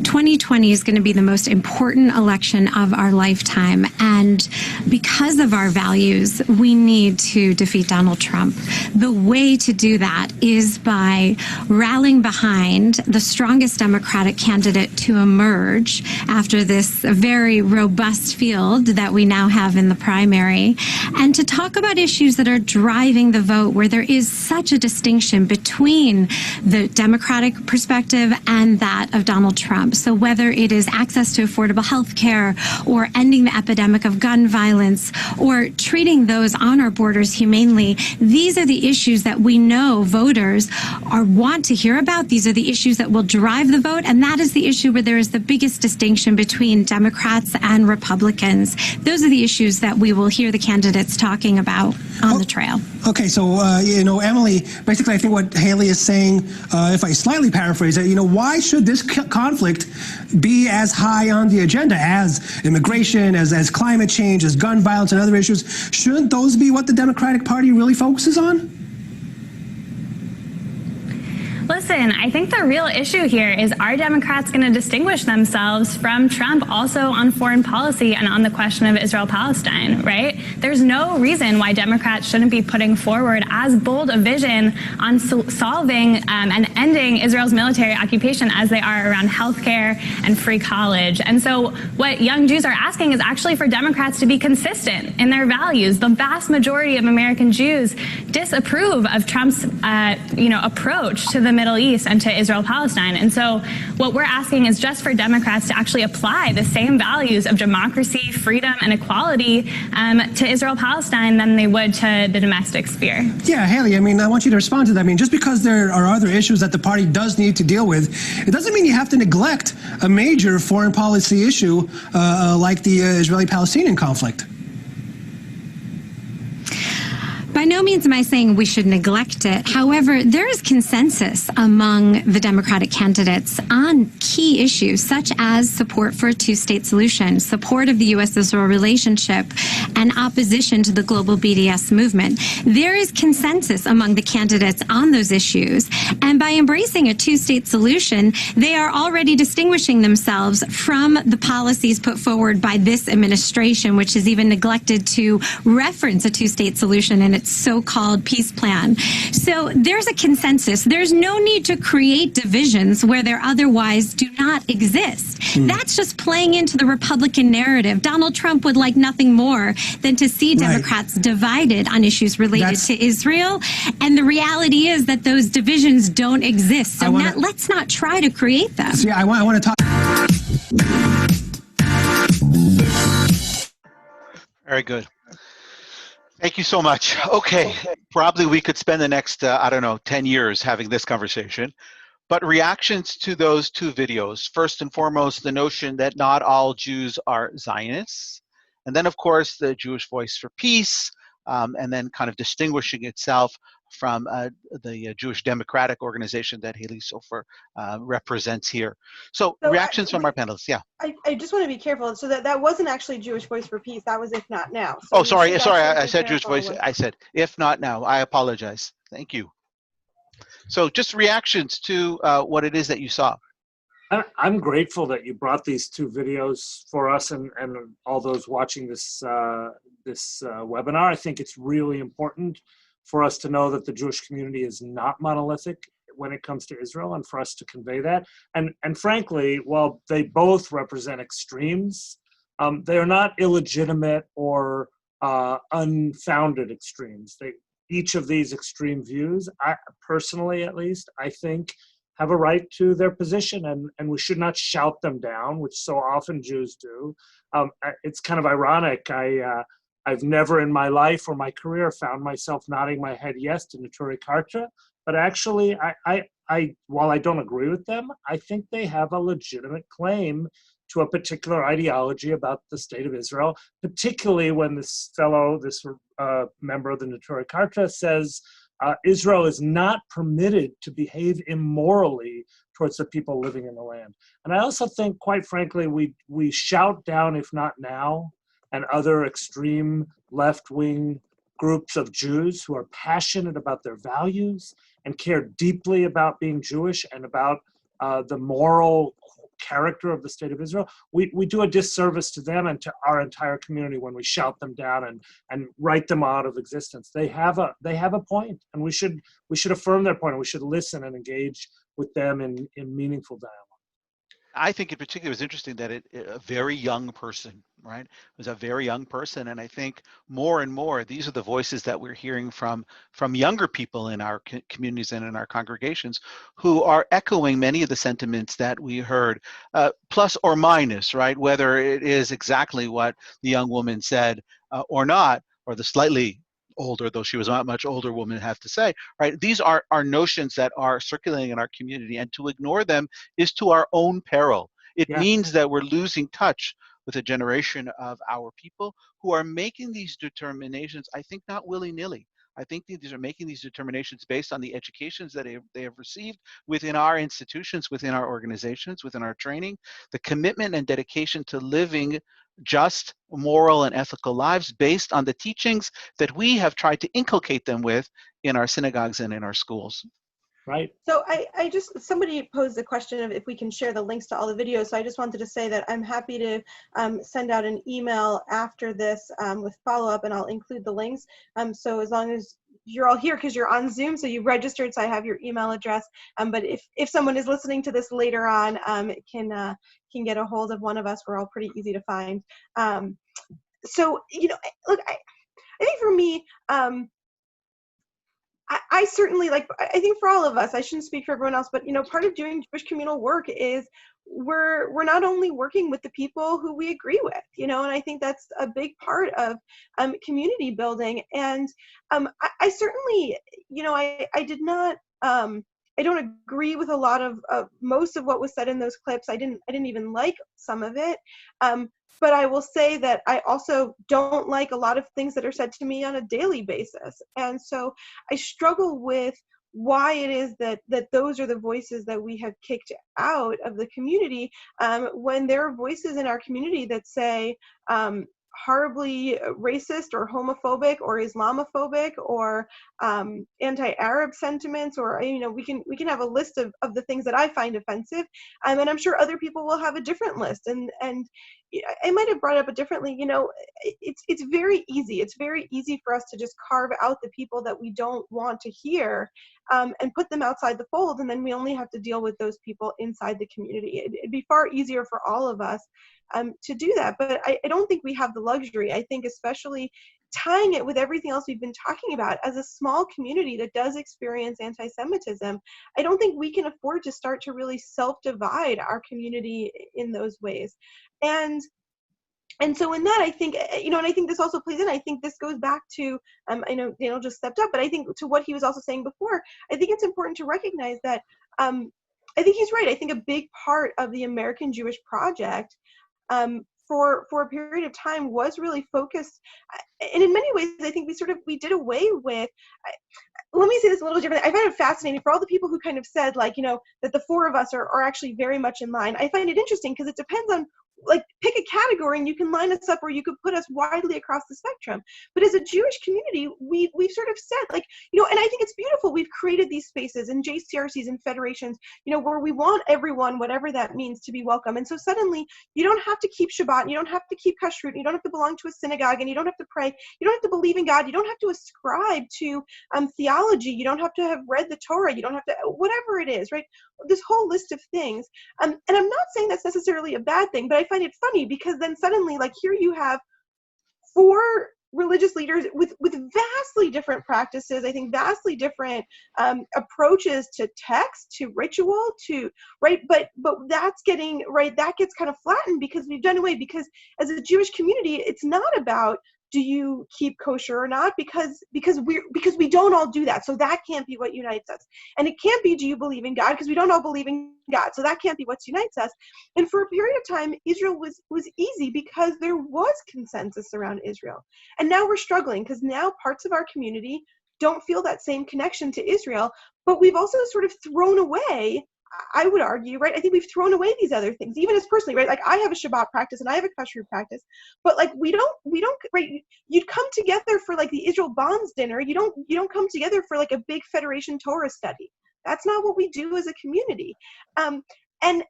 2020 is going to be the most important election of our lifetime, and because of our values, we need to defeat Donald Trump. The way to do that is by rallying behind the strongest Democratic candidate to emerge after this very robust field that we now have in the primary, and to talk about issues that are driving the vote, where there is such a distinction between the Democratic perspective and that of Donald Trump. So whether it is access to affordable health care or ending the epidemic of gun violence or treating those on our borders humanely, these are the issues that we know voters want to hear about. These are the issues that will drive the vote, and that is the issue where there is the biggest distinction between Democrats and Republicans. Those are the issues that we will hear the candidates talking about on the trail. Okay, so, you know, Emily, basically I think what Haley is saying, if I slightly paraphrase it, you know, why should this conflict be as high on the agenda as immigration, as climate change, as gun violence and other issues? Shouldn't those be what the Democratic Party really focuses on? Listen, I think the real issue here is, are Democrats going to distinguish themselves from Trump also on foreign policy and on the question of Israel-Palestine, right? There's no reason why Democrats shouldn't be putting forward as bold a vision on solving and ending Israel's military occupation as they are around healthcare and free college. And so what young Jews are asking is actually for Democrats to be consistent in their values. The vast majority of American Jews disapprove of Trump's approach to the Middle East and to Israel-Palestine. And so what we're asking is just for Democrats to actually apply the same values of democracy, freedom, and equality to Israel-Palestine than they would to the domestic sphere. Yeah, Haley, I mean, I want you to respond to that. I mean, just because there are other issues that the party does need to deal with, it doesn't mean you have to neglect a major foreign policy issue like the Israeli-Palestinian conflict. By no means am I saying we should neglect it. However, there is consensus among the Democratic candidates on key issues such as support for a two-state solution, support of the U.S.-Israel relationship, and opposition to the global BDS movement. There is consensus among the candidates on those issues, and by embracing a two-state solution, they are already distinguishing themselves from the policies put forward by this administration, which has even neglected to reference a two-state solution in its so-called peace plan. So there's a consensus. There's no need to create divisions where there otherwise do not exist. That's just playing into the Republican narrative. Donald Trump would like nothing more than to see Democrats divided on issues related to Israel. And the reality is that those divisions don't exist. So let's not try to create them. So I want to talk. Very good. Thank you so much. Okay, probably we could spend the next, 10 years having this conversation. But reactions to those two videos, first and foremost, the notion that not all Jews are Zionists. And then, of course, the Jewish Voice for Peace, and then kind of distinguishing itself from the Jewish Democratic Organization that Haley Sofer represents here. So reactions from our panelists, yeah. I just want to be careful. So that wasn't actually Jewish Voice for Peace. That was If Not Now. So oh, sorry, I said Jewish Voice. I said If Not Now. I apologize. Thank you. So just reactions to what it is that you saw. I'm grateful that you brought these two videos for us and all those watching this webinar. I think it's really important for us to know that the Jewish community is not monolithic when it comes to Israel, and for us to convey that. And frankly, while they both represent extremes, they are not illegitimate or unfounded extremes. Each of these extreme views, I personally at least, I think have a right to their position, and we should not shout them down, which so often Jews do. It's kind of ironic. I've never in my life or my career found myself nodding my head yes to Neturei Karta, but actually, while I don't agree with them, I think they have a legitimate claim to a particular ideology about the state of Israel, particularly when this member of the Neturei Karta says Israel is not permitted to behave immorally towards the people living in the land. And I also think, quite frankly, we shout down If Not Now and other extreme left-wing groups of Jews who are passionate about their values and care deeply about being Jewish and about the moral character of the state of Israel. We do a disservice to them and to our entire community when we shout them down and write them out of existence. They have a point, and we should affirm their point, and we should listen and engage with them in meaningful dialogue. I think in particular it was interesting that a very young person, right? It was a very young person, and I think more and more these are the voices that we're hearing from younger people in our communities and in our congregations who are echoing many of the sentiments that we heard, plus or minus, right? Whether it is exactly what the young woman said or not, or the slightly older, though she was not much older woman, have to say, right? These are notions that are circulating in our community, and to ignore them is to our own peril. It means that we're losing touch with a generation of our people who are making these determinations, I think not willy-nilly. I think these are making these determinations based on the educations that they have received within our institutions, within our organizations, within our training, the commitment and dedication to living just, moral, and ethical lives based on the teachings that we have tried to inculcate them with in our synagogues and in our schools. Right. So somebody posed the question of if we can share the links to all the videos. So I just wanted to say that I'm happy to send out an email after this with follow-up, and I'll include the links. So as long as you're all here, because you're on Zoom, so you registered, so I have your email address. But if someone is listening to this later on, can get a hold of one of us. We're all pretty easy to find. So look, I think for me, I certainly, I think for all of us, I shouldn't speak for everyone else, but part of doing Jewish communal work is we're not only working with the people who we agree with, and I think that's a big part of community building. And I certainly, I did not, I don't agree with a lot of most of what was said in those clips. I didn't even like some of it. But I will say that I also don't like a lot of things that are said to me on a daily basis. And so I struggle with why it is that those are the voices that we have kicked out of the community, when there are voices in our community that say horribly racist or homophobic or Islamophobic or anti-Arab sentiments, or we can have a list of the things that I find offensive, and I'm sure other people will have a different list, and I might have brought it up differently. It's very easy. It's very easy for us to just carve out the people that we don't want to hear and put them outside the fold, and then we only have to deal with those people inside the community. It'd be far easier for all of us to do that, but I don't think we have the luxury. I think especially tying it with everything else we've been talking about, as a small community that does experience anti-Semitism, I don't think we can afford to start to really self-divide our community in those ways. And so in that, I think, and I think this also plays in, I think this goes back to, I know Daniel just stepped up, but I think to what he was also saying before, I think it's important to recognize that, I think he's right. I think a big part of the American Jewish project for a period of time was really focused, and in many ways I think we did away with, let me say this a little different. I find it fascinating for all the people who kind of said, like, you know, that the four of us are actually very much in line. I find it interesting because it depends on, like, pick a category and you can line us up or you could put us widely across the spectrum. But as a Jewish community, we've sort of said, like, you know, and I think it's beautiful. We've created these spaces and JCRCs and federations, you know, where we want everyone, whatever that means, to be welcome. And so suddenly you don't have to keep Shabbat, you don't have to keep Kashrut, you don't have to belong to a synagogue, and you don't have to pray, you don't have to believe in God, you don't have to ascribe to theology, you don't have to have read the Torah, you don't have to, whatever it is, right? This whole list of things. And I'm not saying that's necessarily a bad thing, but I find it funny because then suddenly, like, here you have four religious leaders with vastly different practices, I think vastly different approaches to text, to ritual, to, right, but that's getting, right, that gets kind of flattened because we've done away, because as a Jewish community, it's not about do you keep kosher or not, because we don't all do that, so that can't be what unites us. And it can't be do you believe in God, because we don't all believe in God, so that can't be what unites us. And for a period of time, Israel was easy because there was consensus around Israel. And now we're struggling because now parts of our community don't feel that same connection to Israel, but we've also sort of thrown away, I would argue, right? I think we've thrown away these other things, even as personally, right? Like, I have a Shabbat practice and I have a Kashrut practice, but like we don't, right? You'd come together for like the Israel Bonds dinner. You don't come together for like a big Federation Torah study. That's not what we do as a community. And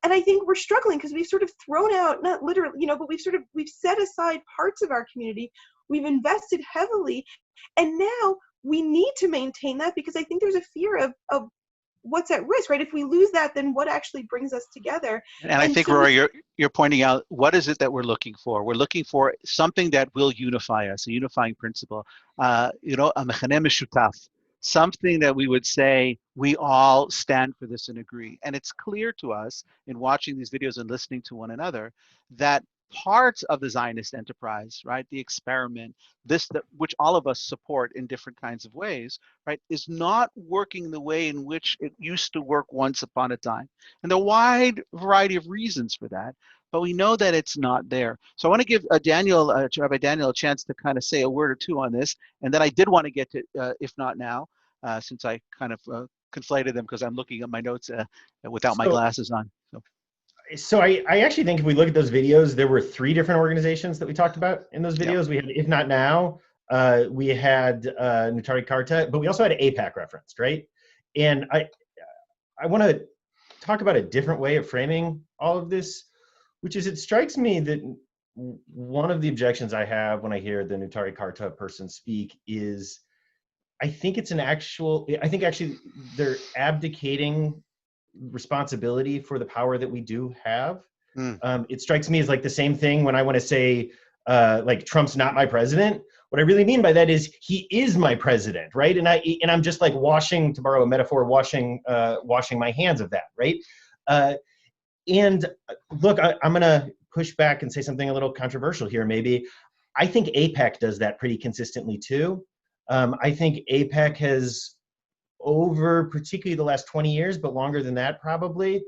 I think we're struggling because we've sort of thrown out, not literally, you know, but we've set aside parts of our community. We've invested heavily, and now we need to maintain that because I think there's a fear of what's at risk, right? If we lose that, then what actually brings us together? And I think, Rory, you're pointing out, what is it that we're looking for? We're looking for something that will unify us, a unifying principle, you know, a mechaneh meshutaf, something that we would say we all stand for this and agree. And it's clear to us in watching these videos and listening to one another that parts of the Zionist enterprise, right, the experiment, which all of us support in different kinds of ways, right, is not working the way in which it used to work once upon a time. And there are a wide variety of reasons for that, but we know that it's not there. So I want to give Rabbi Daniel a chance to kind of say a word or two on this. And then I did want to get to, if not now, since I kind of conflated them because I'm looking at my notes without my glasses on. So I actually think if we look at those videos, there were 3 different organizations that we talked about in those videos. Yep. We had If Not Now, we had Neturei Karta, but we also had AIPAC referenced, right? And I want to talk about a different way of framing all of this, which is, it strikes me that one of the objections I have when I hear the Neturei Karta person speak is, I think actually they're abdicating responsibility for the power that we do have. It strikes me as like the same thing when I want to say like Trump's not my president. What I really mean by that is he is my president, right? And I'm just like washing, to borrow a metaphor, washing my hands of that, right? And look, I'm gonna push back and say something a little controversial here maybe. I think AIPAC does that pretty consistently too. I think AIPAC has, over particularly the last 20 years, but longer than that probably,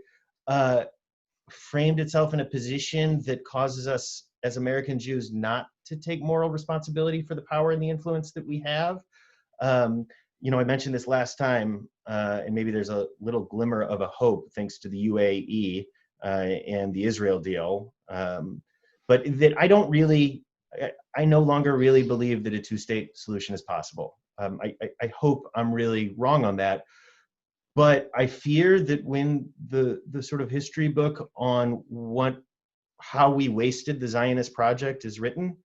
framed itself in a position that causes us as American Jews not to take moral responsibility for the power and the influence that we have. You know, I mentioned this last time, and maybe there's a little glimmer of a hope thanks to the UAE and the Israel deal, but that I no longer really believe that a 2-state solution is possible. I hope I'm really wrong on that, but I fear that when the sort of history book on how we wasted the Zionist project is written,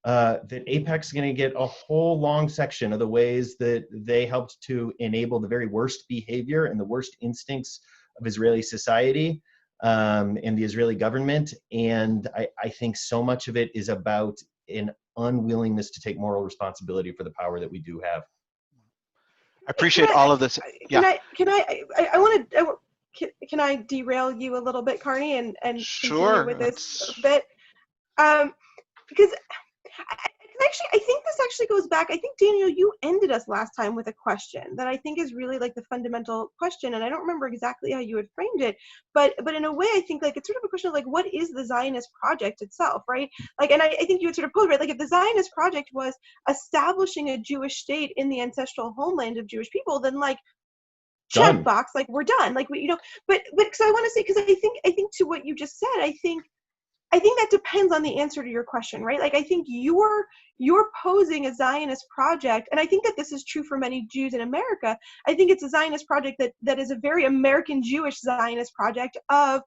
that AIPAC is going to get a whole long section of the ways that they helped to enable the very worst behavior and the worst instincts of Israeli society and the Israeli government. And I think so much of it is about an unwillingness to take moral responsibility for the power that we do have. I appreciate all of this. Yeah. Can I derail you a little bit, Carney, and sure, continue with this a bit? Because Actually, I think this actually goes back. I think, Daniel, you ended us last time with a question that I think is really like the fundamental question, and I don't remember exactly how you had framed it, but in a way, I think like it's sort of a question of like, what is the Zionist project itself, right? Like, and I think you had sort of posed, right? Like, if the Zionist project was establishing a Jewish state in the ancestral homeland of Jewish people, then like, Done. checkbox, like we're done, like we, but so I want to say, because I think to what you just said, I think that depends on the answer to your question, right? Like, I think you're posing a Zionist project, and I think that this is true for many Jews in America. I think it's a Zionist project that is a very American Jewish Zionist project of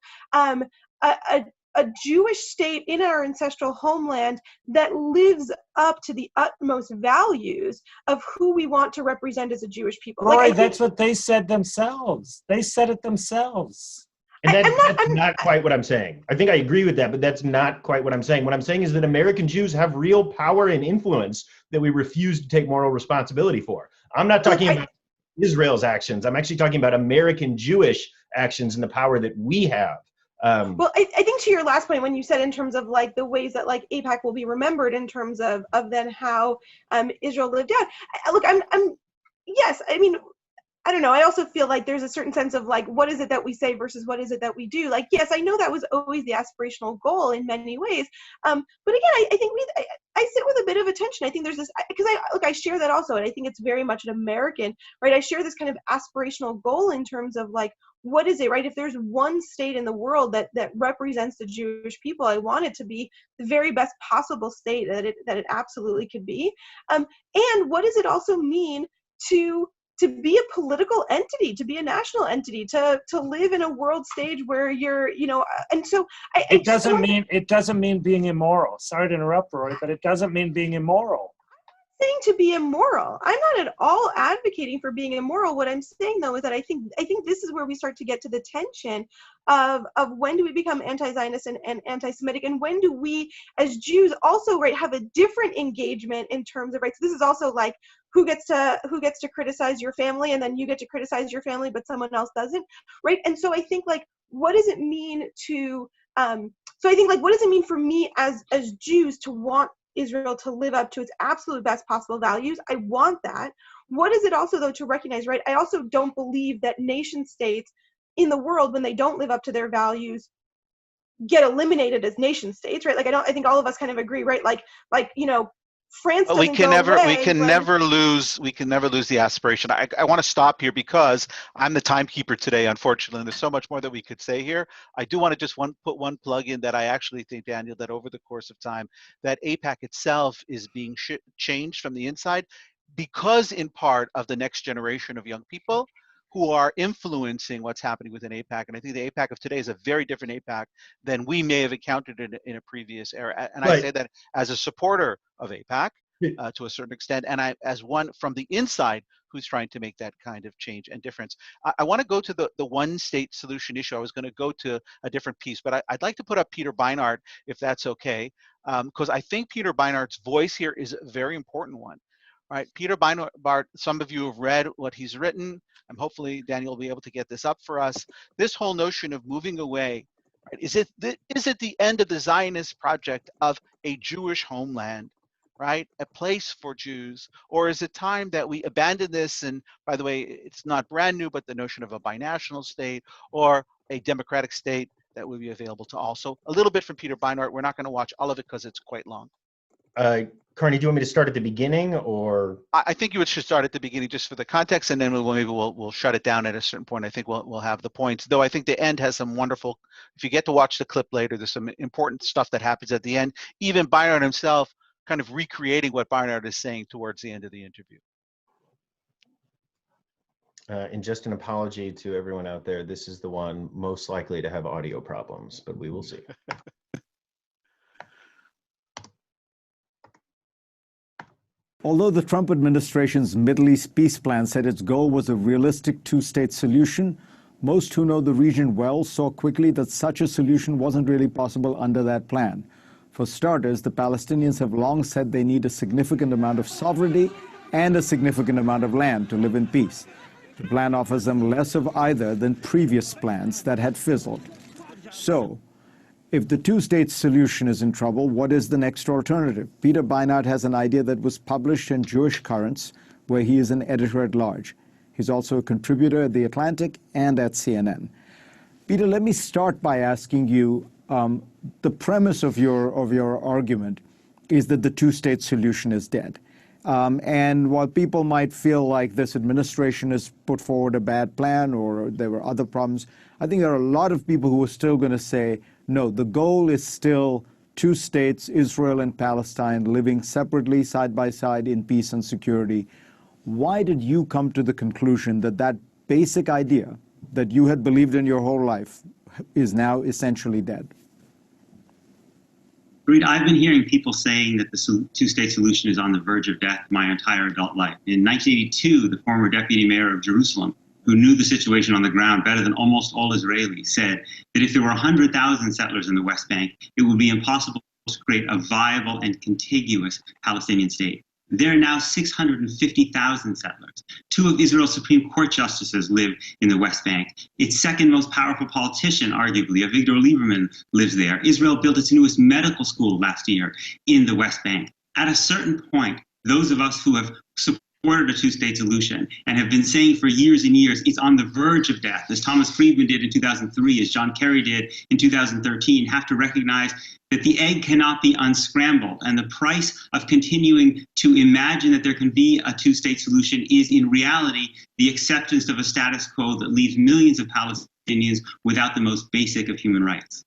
a Jewish state in our ancestral homeland that lives up to the utmost values of who we want to represent as a Jewish people. Rory, that's what they said themselves. They said it themselves. And that's not quite what I'm saying. I think I agree with that, but that's not quite what I'm saying. What I'm saying is that American Jews have real power and influence that we refuse to take moral responsibility for. I'm not talking about Israel's actions. I'm actually talking about American Jewish actions and the power that we have. Well, I think to your last point, when you said in terms of like the ways that like AIPAC will be remembered in terms of then how Israel lived out. Look, yes, I mean, I don't know. I also feel like there's a certain sense of like, what is it that we say versus what is it that we do? Like, yes, I know that was always the aspirational goal in many ways. But again, I think I sit with a bit of a tension. I think there's this, because I share that also. And I think it's very much an American, right? I share this kind of aspirational goal in terms of like, what is it, right? If there's one state in the world that represents the Jewish people, I want it to be the very best possible state that it absolutely could be. And what does it also mean to be a political entity, to be a national entity, to live in a world stage where you're, and so it doesn't mean being immoral. Sorry to interrupt, Rory, but it doesn't mean being immoral. Saying to be immoral. I'm not at all advocating for being immoral. What I'm saying though is that I think this is where we start to get to the tension of when do we become anti-Zionist and anti-Semitic, and when do we as Jews also, right, have a different engagement in terms of rights. This is also like who gets to criticize your family, and then you get to criticize your family but someone else doesn't, right? And so I think like, what does it mean to so I think like, what does it mean for me as Jews to want Israel to live up to its absolute best possible values? I want that. What is it also though to recognize, right? I also don't believe that nation states in the world, when they don't live up to their values, get eliminated as nation states, right? Like I think all of us kind of agree, right? Like France doesn't we can never lose the aspiration. I want to stop here because I'm the timekeeper today, unfortunately, and there's so much more that we could say here. I do want to just put one plug in that I actually think, Daniel, that over the course of time, that AIPAC itself is being changed from the inside because in part of the next generation of young people who are influencing what's happening within AIPAC. And I think the AIPAC of today is a very different AIPAC than we may have encountered in a previous era. And I say that as a supporter of AIPAC to a certain extent, and as one from the inside who's trying to make that kind of change and difference. I want to go to the one state solution issue. I was going to go to a different piece, but I'd like to put up Peter Beinart, if that's okay, because I think Peter Beinart's voice here is a very important one. Right, Peter Beinart, some of you have read what he's written. Hopefully Daniel will be able to get this up for us. This whole notion of moving away, right, is it the end of the Zionist project of a Jewish homeland, right? A place for Jews, or is it time that we abandon this? And by the way, it's not brand new, but the notion of a binational state or a democratic state that will be available to all. So a little bit from Peter Beinart. We're not going to watch all of it because it's quite long. Carney, do you want me to start at the beginning, or? I think you should start at the beginning just for the context, and then we'll shut it down at a certain point. I think we'll have the points. Though I think the end has some wonderful. If you get to watch the clip later, there's some important stuff that happens at the end. Even Beinart himself kind of recreating what Beinart is saying towards the end of the interview. And just an apology to everyone out there. This is the one most likely to have audio problems, but we will see. Although the Trump administration's Middle East peace plan said its goal was a realistic two-state solution, most who know the region well saw quickly that such a solution wasn't really possible under that plan. For starters, the Palestinians have long said they need a significant amount of sovereignty and a significant amount of land to live in peace. The plan offers them less of either than previous plans that had fizzled. So, if the two-state solution is in trouble, what is the next alternative? Peter Beinart has an idea that was published in Jewish Currents, where he is an editor-at-large. He's also a contributor at The Atlantic and at CNN. Peter, let me start by asking you, the premise of your argument is that the two-state solution is dead. And while people might feel like this administration has put forward a bad plan or there were other problems, I think there are a lot of people who are still going to say, no, the goal is still two states, Israel and Palestine, living separately, side by side, in peace and security. Why did you come to the conclusion that that basic idea that you had believed in your whole life is now essentially dead? Reed, I've been hearing people saying that the two-state solution is on the verge of death my entire adult life. In 1982, the former deputy mayor of Jerusalem, who knew the situation on the ground better than almost all Israelis, said that if there were 100,000 settlers in the West Bank, it would be impossible to create a viable and contiguous Palestinian state. There are now 650,000 settlers. Two of Israel's Supreme Court justices live in the West Bank. Its second most powerful politician, arguably, Avigdor Lieberman, lives there. Israel built its newest medical school last year in the West Bank. At a certain point, those of us who have supported a two-state solution and have been saying for years and years it's on the verge of death, as Thomas Friedman did in 2003, as John Kerry did in 2013, have to recognize that the egg cannot be unscrambled, and the price of continuing to imagine that there can be a two-state solution is in reality the acceptance of a status quo that leaves millions of Palestinians without the most basic of human rights.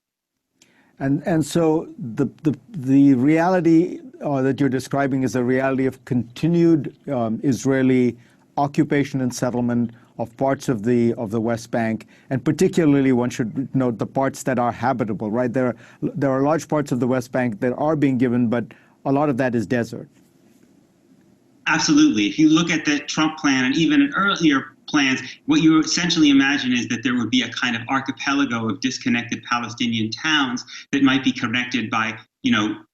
And so the reality that you're describing is a reality of continued Israeli occupation and settlement of parts of the West Bank, and particularly one should note the parts that are habitable, right? There are large parts of the West Bank that are being given, but a lot of that is desert. Absolutely. If you look at the Trump plan and even in earlier plans, what you essentially imagine is that there would be a kind of archipelago of disconnected Palestinian towns that might be connected by,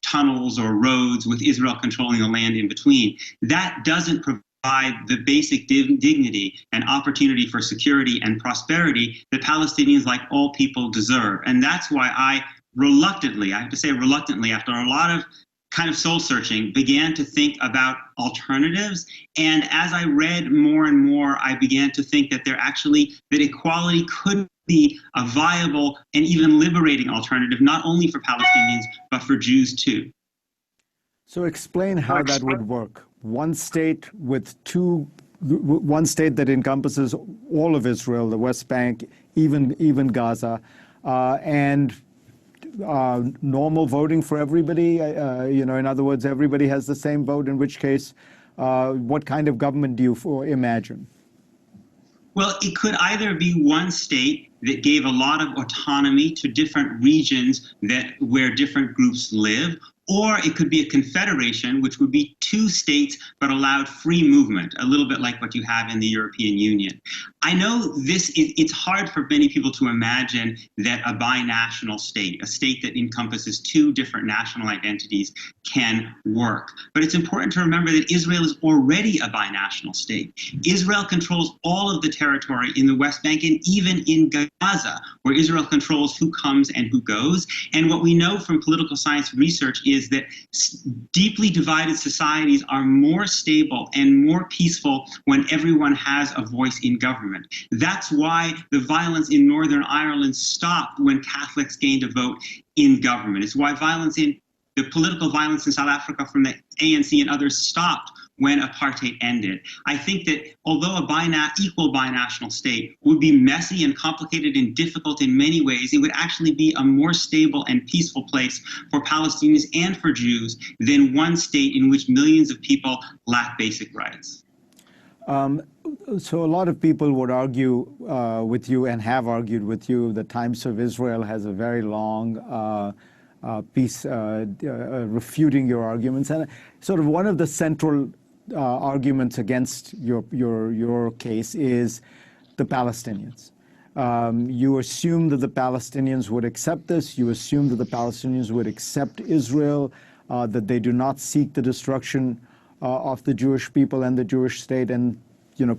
tunnels or roads, with Israel controlling the land in between. That doesn't provide the basic dignity and opportunity for security and prosperity that Palestinians, like all people, deserve. And that's why I have to say reluctantly, after a lot of kind of soul searching, began to think about alternatives. And as I read more and more, I began to think that that equality could be a viable and even liberating alternative, not only for Palestinians, but for Jews too. So explain how that would work. One state that encompasses all of Israel, the West Bank, even Gaza, and normal voting for everybody. In other words, everybody has the same vote. In which case, what kind of government do you imagine? Well, it could either be one state that gave a lot of autonomy to different regions where different groups live, or it could be a confederation, which would be two states but allowed free movement, a little bit like what you have in the European Union. I know it's hard for many people to imagine that a binational state, a state that encompasses two different national identities, can work. But it's important to remember that Israel is already a binational state. Israel controls all of the territory in the West Bank and even in Gaza, where Israel controls who comes and who goes. And what we know from political science research is that deeply divided societies are more stable and more peaceful when everyone has a voice in government. That's why the violence in Northern Ireland stopped when Catholics gained a vote in government. It's why the political violence in South Africa from the ANC and others stopped when apartheid ended. I think that although equal binational state would be messy and complicated and difficult in many ways, it would actually be a more stable and peaceful place for Palestinians and for Jews than one state in which millions of people lack basic rights. So a lot of people would argue with you and have argued with you that Times of Israel has a very long piece refuting your arguments. And sort of one of the central arguments against your case is the Palestinians. You assume that the Palestinians would accept this. You assume that the Palestinians would accept Israel, that they do not seek the destruction of the Jewish people and the Jewish state. And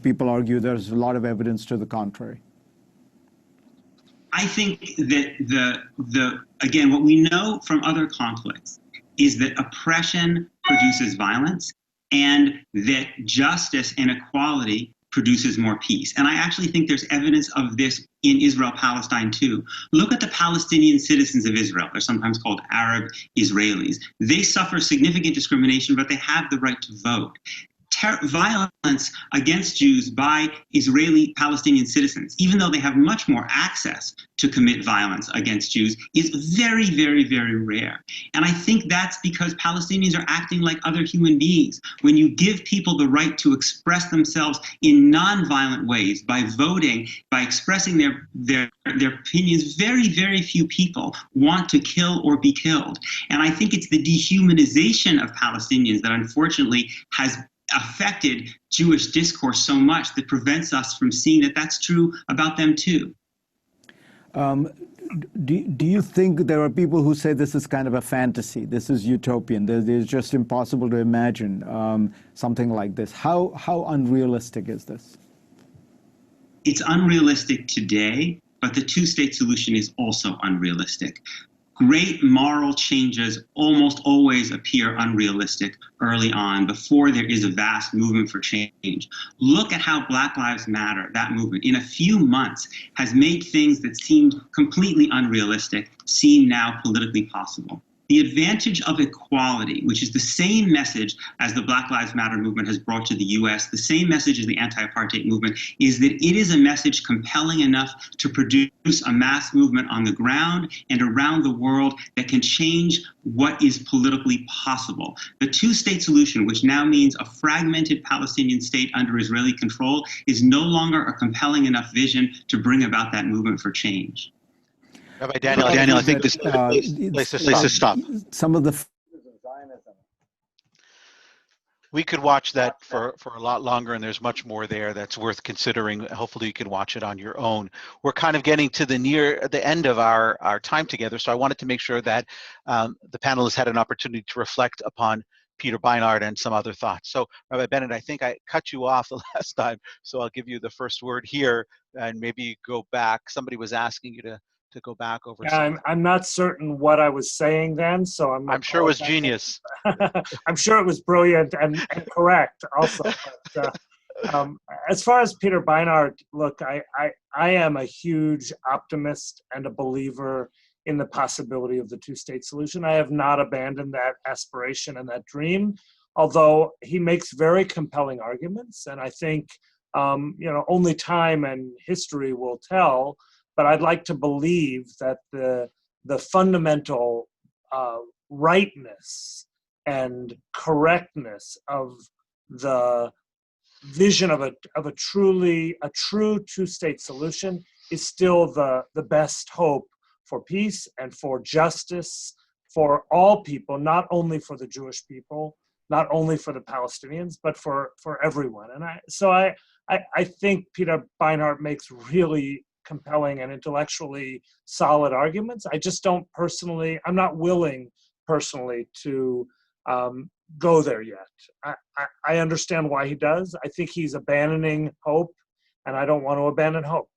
people argue there's a lot of evidence to the contrary. I think that again, what we know from other conflicts is that oppression produces violence, and that justice and equality produces more peace. And I actually think there's evidence of this in Israel-Palestine too. Look at the Palestinian citizens of Israel. They're sometimes called Arab Israelis. They suffer significant discrimination, but they have the right to vote. Violence against Jews by Israeli Palestinian citizens, even though they have much more access to commit violence against Jews, is very, very, very rare. And I think that's because Palestinians are acting like other human beings. When you give people the right to express themselves in non-violent ways, by voting, by expressing their opinions, very, very few people want to kill or be killed. And I think it's the dehumanization of Palestinians that unfortunately has affected Jewish discourse so much that prevents us from seeing that that's true about them too. Do you think there are people who say this is kind of a fantasy, this is utopian, it's just impossible to imagine something like this? How unrealistic is this? It's unrealistic today, but the two-state solution is also unrealistic. Great moral changes almost always appear unrealistic early on before there is a vast movement for change. Look at how Black Lives Matter, that movement, in a few months has made things that seemed completely unrealistic seem now politically possible. The advantage of equality, which is the same message as the Black Lives Matter movement has brought to the US, the same message as the anti-apartheid movement, is that it is a message compelling enough to produce a mass movement on the ground and around the world that can change what is politically possible. The two-state solution, which now means a fragmented Palestinian state under Israeli control, is no longer a compelling enough vision to bring about that movement for change. Rabbi Daniel, I think this place to stop. Some of the we could watch that for a lot longer, and there's much more there that's worth considering. Hopefully you can watch it on your own. We're kind of getting to the end of our time together, so I wanted to make sure that the panelists had an opportunity to reflect upon Peter Beinart and some other thoughts. So Rabbi Bennett, I think I cut you off the last time, so I'll give you the first word here, and maybe go back. Somebody was asking you to go back over. Yeah, I'm not certain what I was saying then, so I'm sure it was genius. I'm sure it was brilliant and correct also. But, as far as Peter Beinart, look, I am a huge optimist and a believer in the possibility of the two-state solution. I have not abandoned that aspiration and that dream, although he makes very compelling arguments, and I think only time and history will tell. But I'd like to believe that the fundamental rightness and correctness of the vision of a true two-state solution is still the best hope for peace and for justice for all people, not only for the Jewish people, not only for the Palestinians, but for everyone. And I think Peter Beinart makes really compelling and intellectually solid arguments. I just don't personally, I'm not willing personally to go there yet. I understand why he does. I think he's abandoning hope, and I don't want to abandon hope.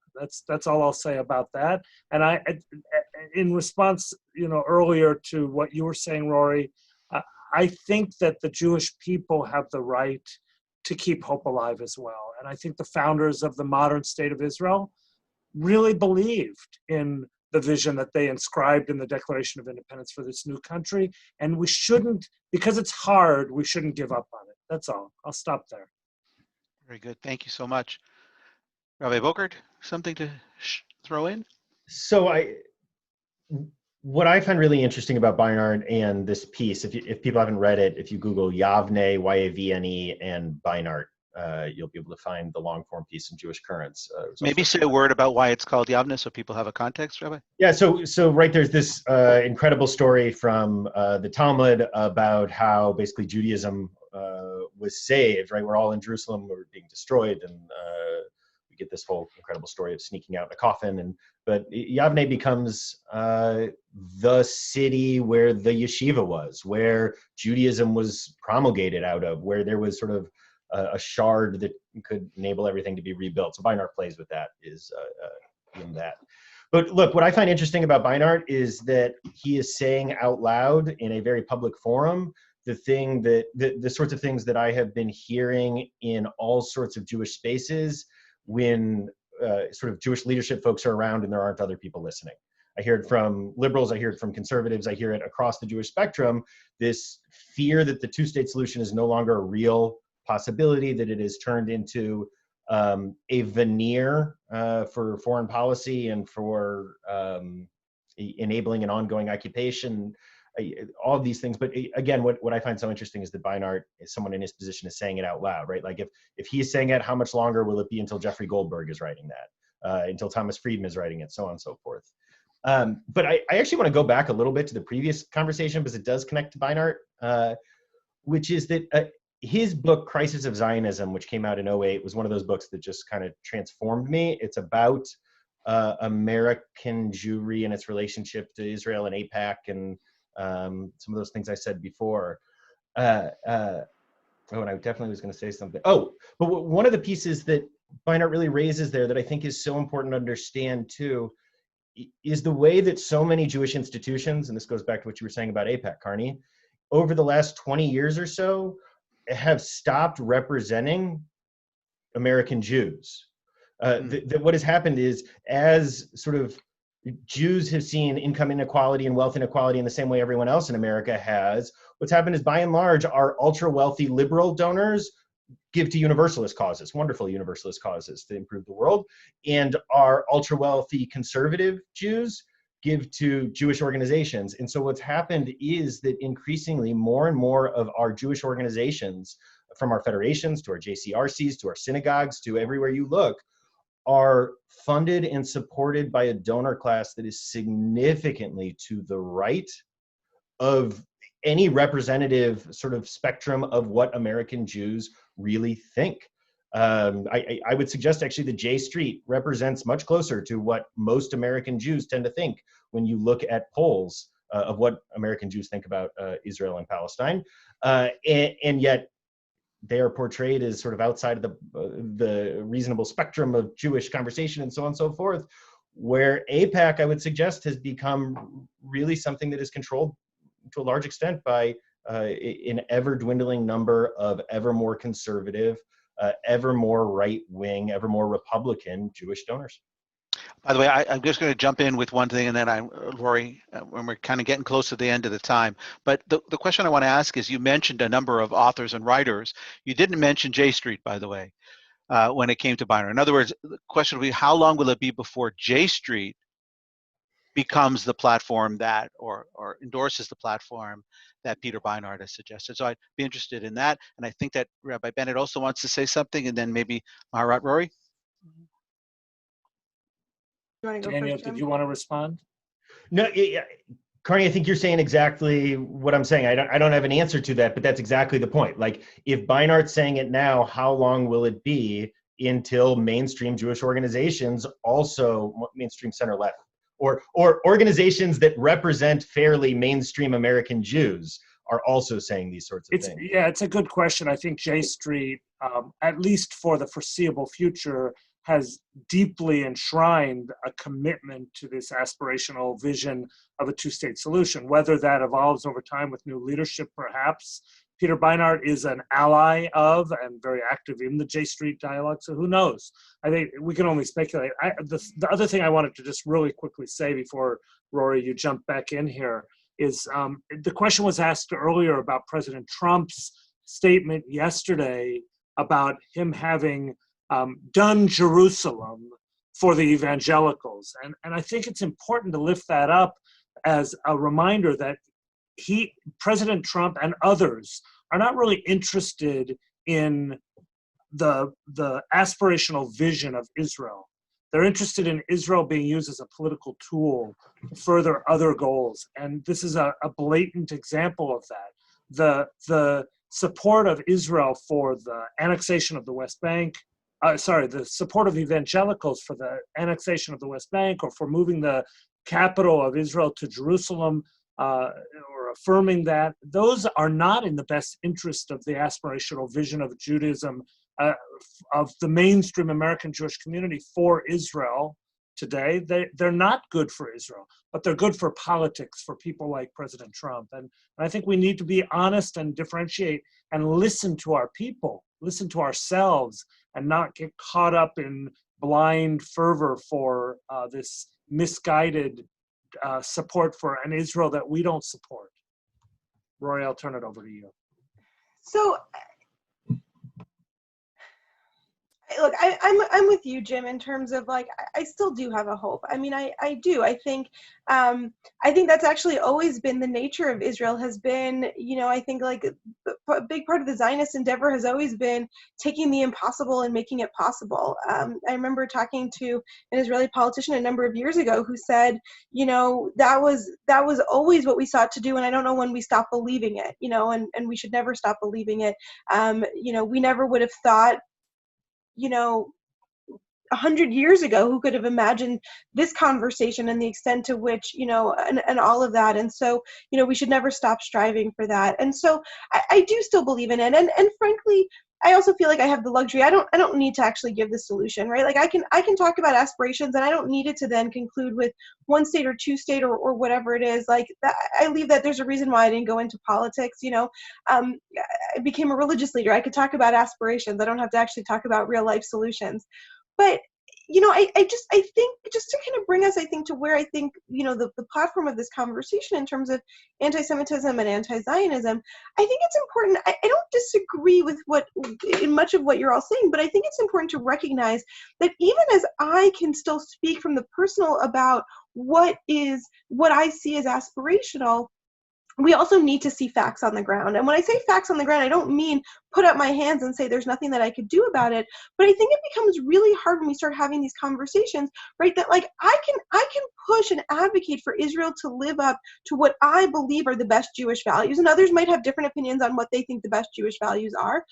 That's all I'll say about that. And in response, earlier to what you were saying, Rory, I think that the Jewish people have the right to keep hope alive as well. And I think the founders of the modern state of Israel really believed in the vision that they inscribed in the Declaration of Independence for this new country. And we shouldn't, because it's hard, we shouldn't give up on it. That's all. I'll stop there. Very good. Thank you so much. Rabbi Bokert, something to throw in? So what I find really interesting about Beinart and this piece, if people haven't read it, if you Google Yavne, Y-A-V-N-E, and Beinart, you'll be able to find the long-form piece in Jewish Currents. Maybe say a word about why it's called Yavne so people have a context, Rabbi? Yeah, so right, there's this incredible story from the Talmud about how basically Judaism was saved, right? We're all in Jerusalem, we're being destroyed, and we get this whole incredible story of sneaking out in a coffin. But Yavne becomes the city where the yeshiva was, where Judaism was promulgated out of, where there was sort of a shard that could enable everything to be rebuilt. So Beinart plays with that, is in that. But look, what I find interesting about Beinart is that he is saying out loud in a very public forum the sorts of things that I have been hearing in all sorts of Jewish spaces when sort of Jewish leadership folks are around and there aren't other people listening. I hear it from liberals, I hear it from conservatives, I hear it across the Jewish spectrum, this fear that the two-state solution is no longer a real possibility, that it is turned into a veneer for foreign policy and for enabling an ongoing occupation, all of these things. But again, what I find so interesting is that Beinart, someone in his position, is saying it out loud, right? Like if he's saying it, how much longer will it be until Jeffrey Goldberg is writing that, until Thomas Friedman is writing it, so on and so forth. But I actually want to go back a little bit to the previous conversation because it does connect to Beinart, which is that his book, Crisis of Zionism, which came out in 2008, was one of those books that just kind of transformed me. It's about American Jewry and its relationship to Israel and AIPAC and some of those things I said before. And I definitely was going to say something. Oh, but one of the pieces that Beinart really raises there that I think is so important to understand too is the way that so many Jewish institutions, and this goes back to what you were saying about AIPAC, Carney, over the last 20 years or so, have stopped representing American Jews. What has happened is, as sort of Jews have seen income inequality and wealth inequality in the same way everyone else in America has, what's happened is, by and large, our ultra-wealthy liberal donors give to universalist causes, wonderful universalist causes to improve the world, and our ultra-wealthy conservative Jews give to Jewish organizations. And so what's happened is that increasingly more and more of our Jewish organizations, from our federations to our JCRCs to our synagogues to everywhere you look, are funded and supported by a donor class that is significantly to the right of any representative sort of spectrum of what American Jews really think. I would suggest actually that J Street represents much closer to what most American Jews tend to think when you look at polls of what American Jews think about Israel and Palestine. And yet they are portrayed as sort of outside of the reasonable spectrum of Jewish conversation and so on and so forth, where AIPAC, I would suggest, has become really something that is controlled to a large extent by an ever dwindling number of ever more conservative, ever more right-wing, ever more Republican Jewish donors. By the way, I'm just going to jump in with one thing, and then Rory, when we're kind of getting close to the end of the time. But the question I want to ask is, you mentioned a number of authors and writers. You didn't mention J Street, by the way, when it came to Beinart. In other words, the question would be, how long will it be before J Street becomes the platform that, or endorses the platform that Peter Beinart has suggested? So I'd be interested in that. And I think that Rabbi Bennett also wants to say something, and then maybe Maharat Rory. You want to go Daniel, first, Jim? did you want to respond? No, Carney, I think you're saying exactly what I'm saying. I don't have an answer to that, but that's exactly the point. Like, if Beinart's saying it now, how long will it be until mainstream Jewish organizations, also mainstream center left, or organizations that represent fairly mainstream American Jews, are also saying these sorts of things? Yeah, it's a good question. I think J Street, at least for the foreseeable future, has deeply enshrined a commitment to this aspirational vision of a two-state solution. Whether that evolves over time with new leadership, perhaps. Peter Beinart is an ally of and very active in the J Street dialogue, so who knows? I think we can only speculate. The other thing I wanted to just really quickly say before, Rory, you jump back in here, is the question was asked earlier about President Trump's statement yesterday about him having done Jerusalem for the evangelicals. And I think it's important to lift that up as a reminder that President Trump and others are not really interested in the aspirational vision of Israel. They're interested in Israel being used as a political tool to further other goals. And this is a blatant example of that. The support of Israel for the annexation of the West Bank, the support of evangelicals for the annexation of the West Bank, or for moving the capital of Israel to Jerusalem, or affirming that, those are not in the best interest of the aspirational vision of Judaism, of the mainstream American Jewish community for Israel, today, they're not good for Israel, but they're good for politics, for people like President Trump. And I think we need to be honest and differentiate and listen to our people, listen to ourselves, and not get caught up in blind fervor for this misguided support for an Israel that we don't support. Rory, I'll turn it over to you. So, look, I'm with you, Jim, in terms of like, I still do have a hope. I mean, I do. I think that's actually always been the nature of Israel, has been, you know, I think like a big part of the Zionist endeavor has always been taking the impossible and making it possible. I remember talking to an Israeli politician a number of years ago who said, you know, that was always what we sought to do, and I don't know when we stopped believing it, you know, and we should never stop believing it. You know, we never would have thought, you know, 100 years ago, who could have imagined this conversation and the extent to which, you know, and all of that. And so, you know, we should never stop striving for that. And so I do still believe in it. And frankly, I also feel like I have the luxury. I don't need to actually give the solution, right? Like I can talk about aspirations, and I don't need it to then conclude with one state or two state or whatever it is. Like that, I leave that. There's a reason why I didn't go into politics. You know, I became a religious leader. I could talk about aspirations. I don't have to actually talk about real life solutions. But, you know, I think just to kind of bring us, I think, to where I think, you know, the platform of this conversation in terms of anti-Semitism and anti-Zionism, I think it's important. I don't disagree with in much of what you're all saying, but I think it's important to recognize that even as I can still speak from the personal about what I see as aspirational, we also need to see facts on the ground. And when I say facts on the ground, I don't mean put up my hands and say there's nothing that I could do about it. But I think it becomes really hard when we start having these conversations, right? That like I can push and advocate for Israel to live up to what I believe are the best Jewish values, and others might have different opinions on what they think the best Jewish values are.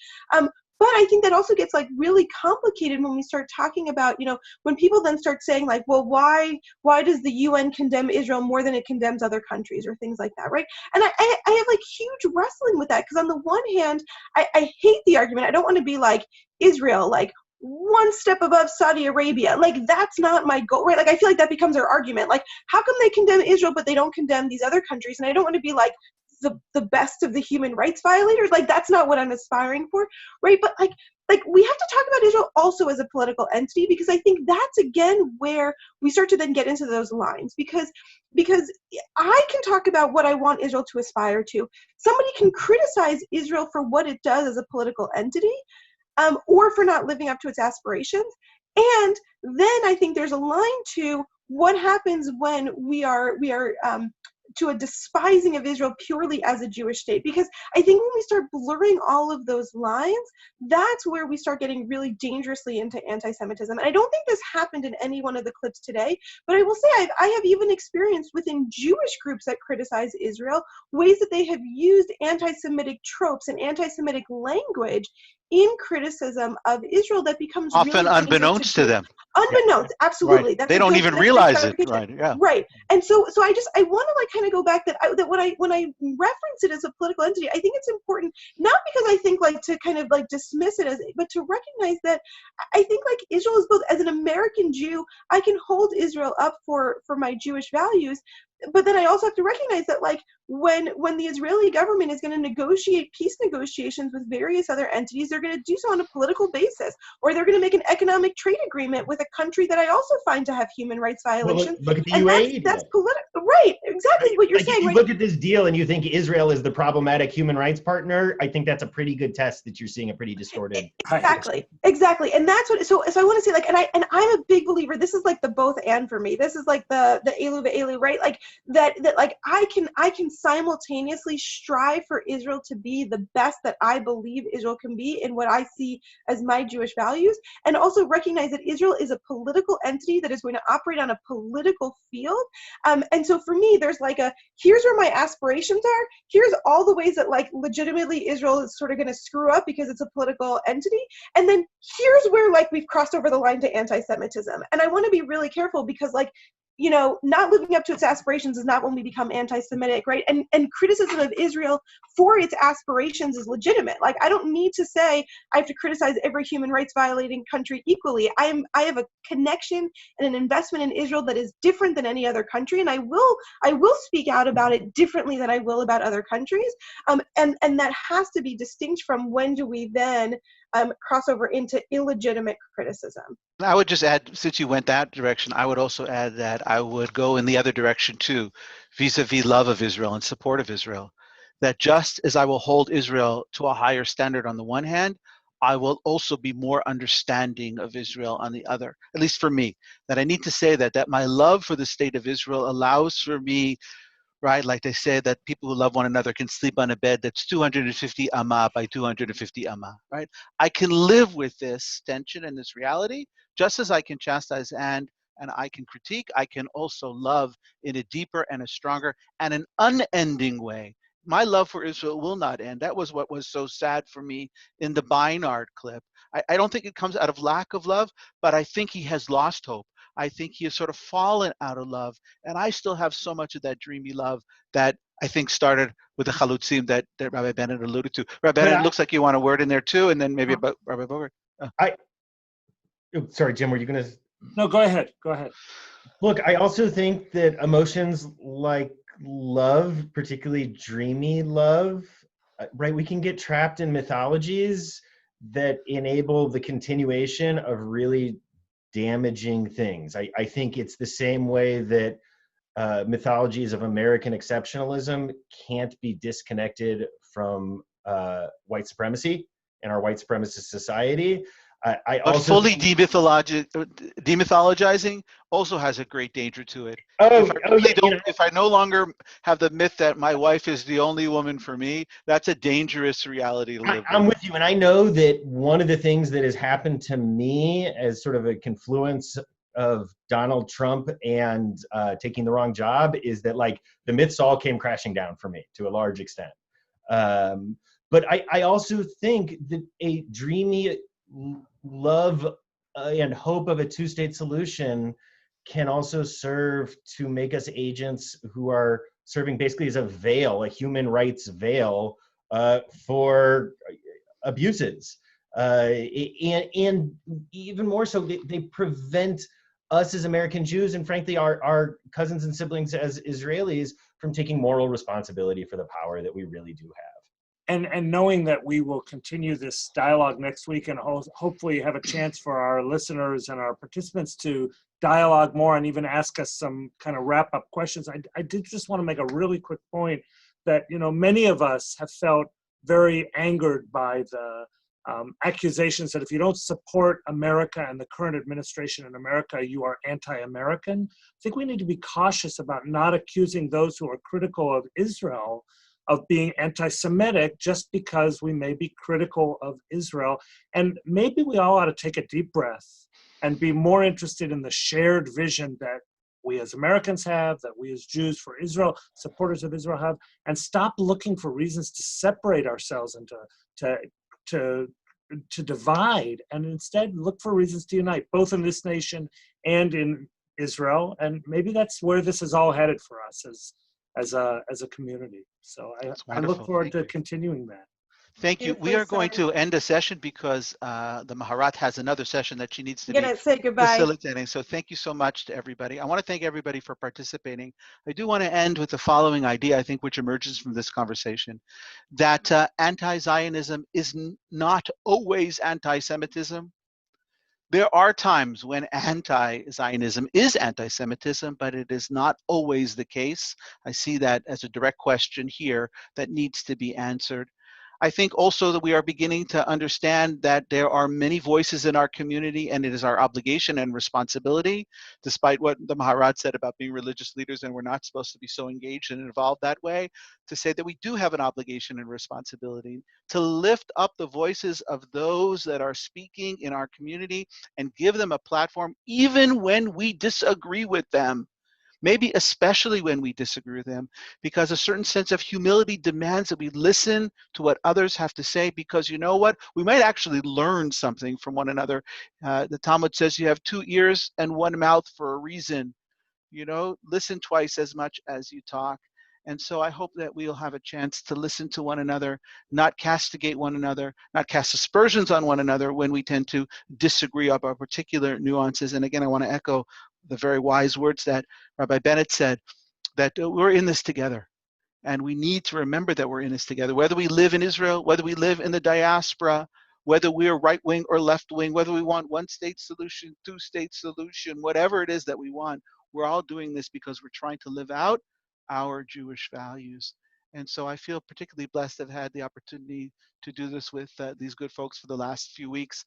But I think that also gets like really complicated when we start talking about, you know, when people then start saying like, well, why does the UN condemn Israel more than it condemns other countries or things like that, right? And I have like huge wrestling with that, because on the one hand, I hate the argument. I don't want to be like Israel, like one step above Saudi Arabia. Like that's not my goal, right? Like I feel like that becomes our argument. Like how come they condemn Israel but they don't condemn these other countries? And I don't want to be like the best of the human rights violators. Like that's not what I'm aspiring for, right? But like we have to talk about Israel also as a political entity, because I think that's again where we start to then get into those lines, because I can talk about what I want Israel to aspire to. Somebody can criticize Israel for what it does as a political entity, or for not living up to its aspirations. And then I think there's a line to what happens when we are to a despising of Israel purely as a Jewish state. Because I think when we start blurring all of those lines, that's where we start getting really dangerously into anti-Semitism. And I don't think this happened in any one of the clips today, but I will say I have even experienced within Jewish groups that criticize Israel ways that they have used anti-Semitic tropes and anti-Semitic language in criticism of Israel that becomes often really unbeknownst to them. Unbeknownst, absolutely. Right. They don't even realize it, right? Yeah. Right. And so I want to like kind of go back that when I reference it as a political entity, I think it's important, not because I think like to kind of like dismiss it as, but to recognize that I think like Israel is both, as an American Jew, I can hold Israel up for my Jewish values. But then I also have to recognize that like when the Israeli government is going to negotiate peace negotiations with various other entities, they're going to do so on a political basis, or they're going to make an economic trade agreement with a country that I also find to have human rights violations. Well, look at the UAE. That's political, right? Exactly what you're saying. If you look at this deal and you think Israel is the problematic human rights partner, I think that's a pretty good test that you're seeing a pretty distorted. Exactly, and that's what. So I want to say like, and I'm a big believer. This is like the both and for me. This is like the elu ve'elu, right? Like that like I can simultaneously strive for Israel to be the best that I believe Israel can be in what I see as my Jewish values, and also recognize that Israel is a political entity that is going to operate on a political field. And so for me, there's like here's where my aspirations are. Here's all the ways that like legitimately Israel is sort of going to screw up because it's a political entity. And then here's where like we've crossed over the line to anti-Semitism. And I want to be really careful, because like you know, not living up to its aspirations is not when we become anti-Semitic, right? And criticism of Israel for its aspirations is legitimate. Like, I don't need to say I have to criticize every human rights violating country equally. I have a connection and an investment in Israel that is different than any other country, and I will speak out about it differently than I will about other countries. And that has to be distinct from when do we then cross over into illegitimate criticism. I would just add, since you went that direction, I would also add that I would go in the other direction too, vis-a-vis love of Israel and support of Israel. That just as I will hold Israel to a higher standard on the one hand, I will also be more understanding of Israel on the other, at least for me. That I need to say that my love for the state of Israel allows for me, right, like they say that people who love one another can sleep on a bed that's 250 amah by 250 amah, right? I can live with this tension and this reality, just as I can chastise and I can critique. I can also love in a deeper and a stronger and an unending way. My love for Israel will not end. That was what was so sad for me in the Beinart clip. I don't think it comes out of lack of love, but I think he has lost hope. I think he has sort of fallen out of love. And I still have so much of that dreamy love that I think started with the Chalutzim that Rabbi Bennett alluded to. Rabbi Bennett, it looks like you want a word in there too, and then maybe about Rabbi Bogart. Sorry, Jim, were you going to? No, go ahead. Go ahead. Look, I also think that emotions like love, particularly dreamy love, right? We can get trapped in mythologies that enable the continuation of really damaging things. I think it's the same way that mythologies of American exceptionalism can't be disconnected from white supremacy and our white supremacist society. I but also fully demythologizing also has a great danger to it. If I no longer have the myth that my wife is the only woman for me, that's a dangerous reality to live I'm with you, and I know that one of the things that has happened to me as sort of a confluence of Donald Trump and taking the wrong job is that, like, the myths all came crashing down for me to a large extent. But I also think that a dreamy love and hope of a two-state solution can also serve to make us agents who are serving basically as a veil, a human rights veil for abuses. And even more so, they prevent us as American Jews and frankly our cousins and siblings as Israelis from taking moral responsibility for the power that we really do have. And knowing that we will continue this dialogue next week and hopefully have a chance for our listeners and our participants to dialogue more and even ask us some kind of wrap-up questions, I did just want to make a really quick point that, you know, many of us have felt very angered by the accusations that if you don't support America and the current administration in America, you are anti-American. I think we need to be cautious about not accusing those who are critical of Israel of being anti-Semitic just because we may be critical of Israel. And maybe we all ought to take a deep breath and be more interested in the shared vision that we as Americans have, that we as Jews for Israel, supporters of Israel have, and stop looking for reasons to separate ourselves and to divide, and instead look for reasons to unite, both in this nation and in Israel. And maybe that's where this is all headed for us as a community. So I look forward to continuing that. Thank you. We are going to end a session because the Maharat has another session that she needs to be say goodbye. Facilitating. So thank you so much to everybody. I want to thank everybody for participating. I do want to end with the following idea, I think, which emerges from this conversation, that anti-Zionism is not always anti-Semitism. There are times when anti-Zionism is anti-Semitism, but it is not always the case. I see that as a direct question here that needs to be answered. I think also that we are beginning to understand that there are many voices in our community, and it is our obligation and responsibility, despite what the Maharat said about being religious leaders and we're not supposed to be so engaged and involved that way, to say that we do have an obligation and responsibility to lift up the voices of those that are speaking in our community and give them a platform even when we disagree with them. Maybe especially when we disagree with them, because a certain sense of humility demands that we listen to what others have to say, because you know what? We might actually learn something from one another. The Talmud says you have 2 ears and 1 mouth for a reason. You know, listen twice as much as you talk. And so I hope that we'll have a chance to listen to one another, not castigate one another, not cast aspersions on one another when we tend to disagree about particular nuances. And again, I want to echo the very wise words that Rabbi Bennett said, that we're in this together. And we need to remember that we're in this together. Whether we live in Israel, whether we live in the diaspora, whether we're right wing or left wing, whether we want one state solution, two state solution, whatever it is that we want, we're all doing this because we're trying to live out our Jewish values. And so I feel particularly blessed to have had the opportunity to do this with these good folks for the last few weeks.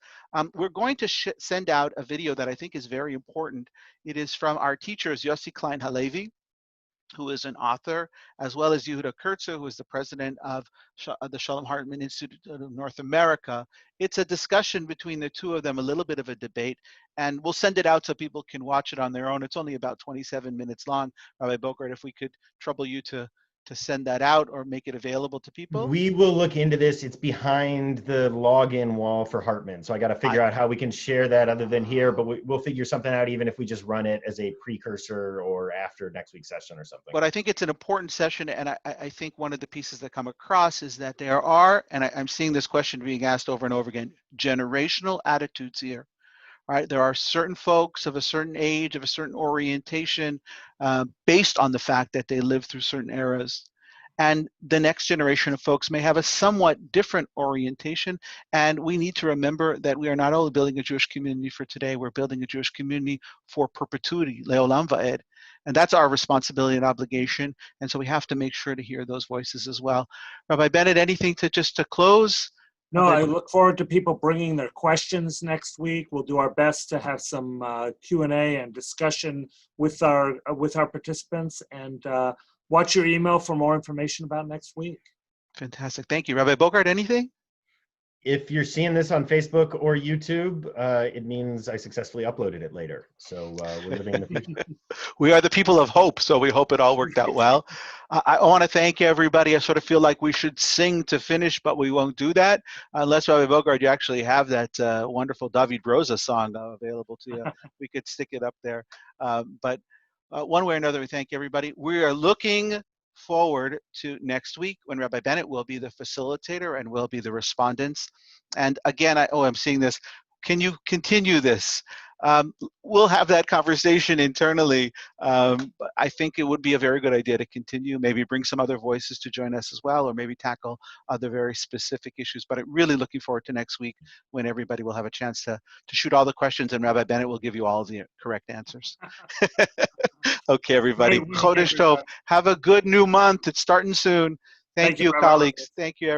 We're going to send out a video that I think is very important. It is from our teachers, Yossi Klein Halevi, who is an author, as well as Yehuda Kurtzer, who is the president of the Shalom Hartman Institute of North America. It's a discussion between the two of them, a little bit of a debate, and we'll send it out so people can watch it on their own. It's only about 27 minutes long. Rabbi Bogart, if we could trouble you to send that out or make it available to people? We will look into this. It's behind the login wall for Hartman. So I got to figure out how we can share that other than here, but we'll figure something out even if we just run it as a precursor or after next week's session or something. But I think it's an important session, and I think one of the pieces that come across is that there are, and I'm seeing this question being asked over and over again, generational attitudes here. Right? There are certain folks of a certain age, of a certain orientation, based on the fact that they lived through certain eras. And the next generation of folks may have a somewhat different orientation. And we need to remember that we are not only building a Jewish community for today, we're building a Jewish community for perpetuity, Leolam Va'ed. And that's our responsibility and obligation. And so we have to make sure to hear those voices as well. Rabbi Bennett, anything to close? No, I look forward to people bringing their questions next week. We'll do our best to have some Q&A and discussion with our participants, and watch your email for more information about next week. Fantastic. Thank you. Rabbi Bogart, anything? If you're seeing this on Facebook or YouTube, it means I successfully uploaded it later. So we're living in the future. We are the people of hope, so we hope it all worked out well. I want to thank everybody. I sort of feel like we should sing to finish, but we won't do that unless, Rabbi Bogart, you actually have that wonderful David Rosa song available to you. We could stick it up there. But one way or another, we thank everybody. We are looking forward to next week when Rabbi Bennett will be the facilitator and will be the respondents. And again, I'm seeing this. Can you continue this? We'll have that conversation internally. I think it would be a very good idea to continue, maybe bring some other voices to join us as well, or maybe tackle other very specific issues. But I'm really looking forward to next week when everybody will have a chance to shoot all the questions and Rabbi Bennett will give you all the correct answers. Okay, everybody. Chodesh Tov. Have a good new month. It's starting soon. Thank you, colleagues. Thank you, everybody.